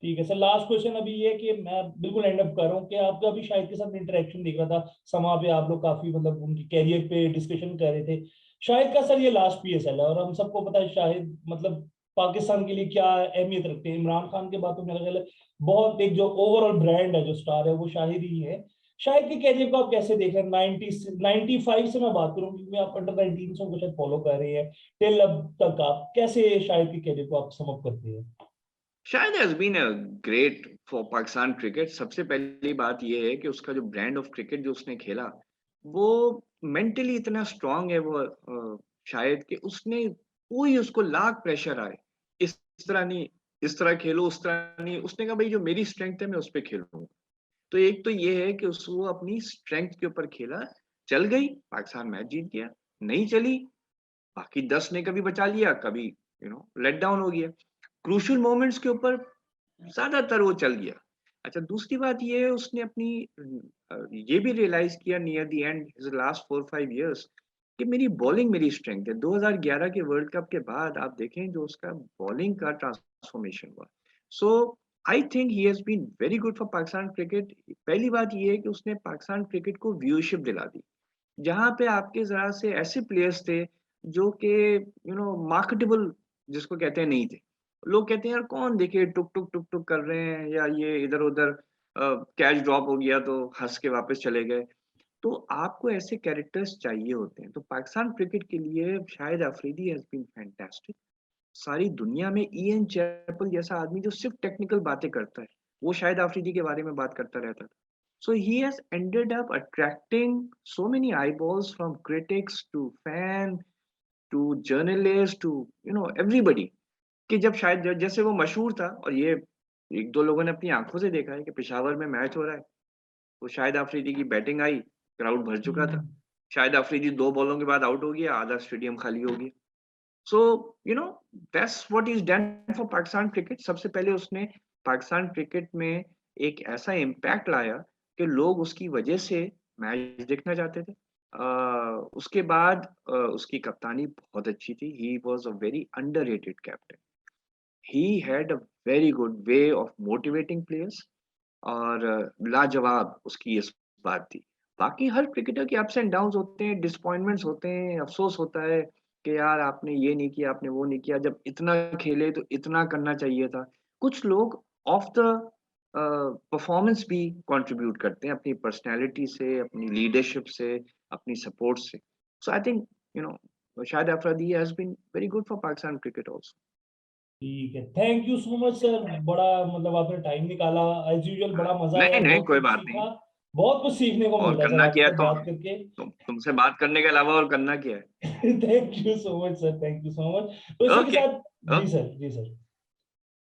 ठीक है सर, लास्ट क्वेश्चन अभी ये कि मैं बिल्कुल एंड अप कर रहा हूँ कि आपका अभी शाहिद के साथ इंटरेक्शन देख रहा था, समा पे आप लोग काफी मतलब उनकी कैरियर पे डिस्कशन कर रहे थे। शाहिद का सर ये लास्ट पीएसएल है और हम सबको पता है शाहिद मतलब पाकिस्तान के लिए क्या अहमियत रखते हैं। इमरान खान के बाद तो मेरा ख्याल है बहुत एक जो ओवरऑल ब्रांड है, जो स्टार है वो शाहिद ही है। शाहिद के कैरियर को आप कैसे देख रहे हैं? 95 से मैं बात करूँ क्योंकि आप अंडर 19 को शायद फॉलो कर रहे हैं, टिल अब तक आप कैसे शाहिद के कैरियर को आप समअप करते हैं? शायद has been a great for Pakistan cricket. सबसे पहली बात यह है कि उसका जो ब्रांड ऑफ क्रिकेट जो उसने खेला, वो मेंटली इतना स्ट्रांग है वो, शायद कि उसने कोई उसको लाख प्रेशर आए, इस तरह नहीं, इस तरह खेलो, उस तरह नहीं, उसने कहा भाई जो मेरी स्ट्रेंथ है मैं उस पर खेलूंगा। तो एक तो ये है कि वो अपनी स्ट्रेंथ के ऊपर खेला, चल गई, पाकिस्तान मैच जीत गया। नहीं चली, बाकी 10 ने कभी बचा लिया, कभी लेट डाउन हो गया। क्रूशियल मोमेंट्स के ऊपर ज्यादातर वो चल गया। अच्छा, दूसरी बात ये है, उसने अपनी ये भी रियलाइज किया near the end his last 4-5 years कि मेरी बॉलिंग मेरी स्ट्रेंथ है। 2011 के वर्ल्ड कप के बाद आप देखें जो उसका बॉलिंग का ट्रांसफॉर्मेशन हुआ। So I think he has been very good for Pakistan cricket. पहली बात ये है कि उसने पाकिस्तान क्रिकेट को व्यूअरशिप दिला दी, जहाँ पे आपके जरा से ऐसे प्लेयर्स थे जो कि मार्केटेबल जिसको कहते हैं नहीं थे। लोग कहते हैं यार कौन देखे, टुक टुक टुक टुक कर रहे हैं, या ये इधर उधर कैच ड्रॉप हो गया तो हंस के वापस चले गए। तो आपको ऐसे कैरेक्टर्स चाहिए होते हैं। तो पाकिस्तान क्रिकेट के लिए Shahid Afridi has been fantastic. सारी दुनिया में ईएन चैपल जैसा आदमी जो सिर्फ टेक्निकल बातें करता है, वो शाहिद अफरीदी के बारे में बात करता रहता था। So he has ended up attracting so many eyeballs from critics to fan to journalists to everybody। कि जब शायद जैसे वो मशहूर था, और ये एक दो लोगों ने अपनी आंखों से देखा है कि पेशावर में मैच हो रहा है, तो शाहिद अफरीदी की बैटिंग आई, क्राउड भर चुका था। शाहिद अफरीदी 2 बॉलों के बाद आउट हो गया, आधा स्टेडियम खाली हो गया। So you know that's what is done for Pakistan cricket. सबसे पहले उसने पाकिस्तान क्रिकेट में एक ऐसा इम्पैक्ट लाया कि लोग उसकी वजह से मैच देखना चाहते थे। उसके बाद उसकी कप्तानी बहुत अच्छी थी। ही was a very underrated captain. He had a very good way of motivating players, और लाजवाब उसकी इस बात थी। बाकी हर क्रिकेटर के अप्स एंड डाउन्स होते हैं, डिसअपॉइंटमेंट्स होते हैं, अफसोस होता है कि यार आपने ये नहीं किया, आपने वो नहीं किया, जब इतना खेले तो इतना करना चाहिए था। कुछ लोग ऑफ द परफॉर्मेंस भी कंट्रीब्यूट करते हैं, अपनी पर्सनैलिटी से, अपनी लीडरशिप से, अपनी सपोर्ट से। So I think Shahid Afridi has been very good for Pakistan cricket also. ठीक है, thank you so much sir. बड़ा मतलब आपने टाइम निकाला, एज यूजुअल बड़ा मजा आया, नहीं नहीं, बहुत कोई कुछ बात नहीं। सीखा। बहुत कुछ सीखने को और मिल रहा है सर करना क्या है आपसे तो बात करके। तुमसे बात करने के अलावा और करना क्या है। Thank you so much sir, thank you so much. तो इसी के ओके साथ, जी ओके, सर, जी सर।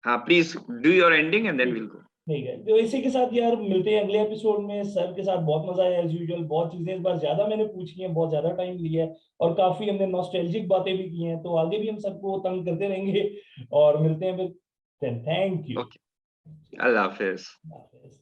हाँ please do your ending and then ठीक विल गो। ठीक है, तो इसी के साथ यार मिलते हैं अगले एपिसोड में। सर के साथ बहुत मजा आया एज यूजुअल। बहुत चीजें इस बार ज्यादा मैंने पूछी हैं, बहुत ज्यादा टाइम लिया है, और काफी हमने नॉस्टैल्जिक बातें भी की हैं। तो आगे भी हम सबको तंग करते रहेंगे, और मिलते हैं फिर। Thank you. Okay, Allah Hafiz.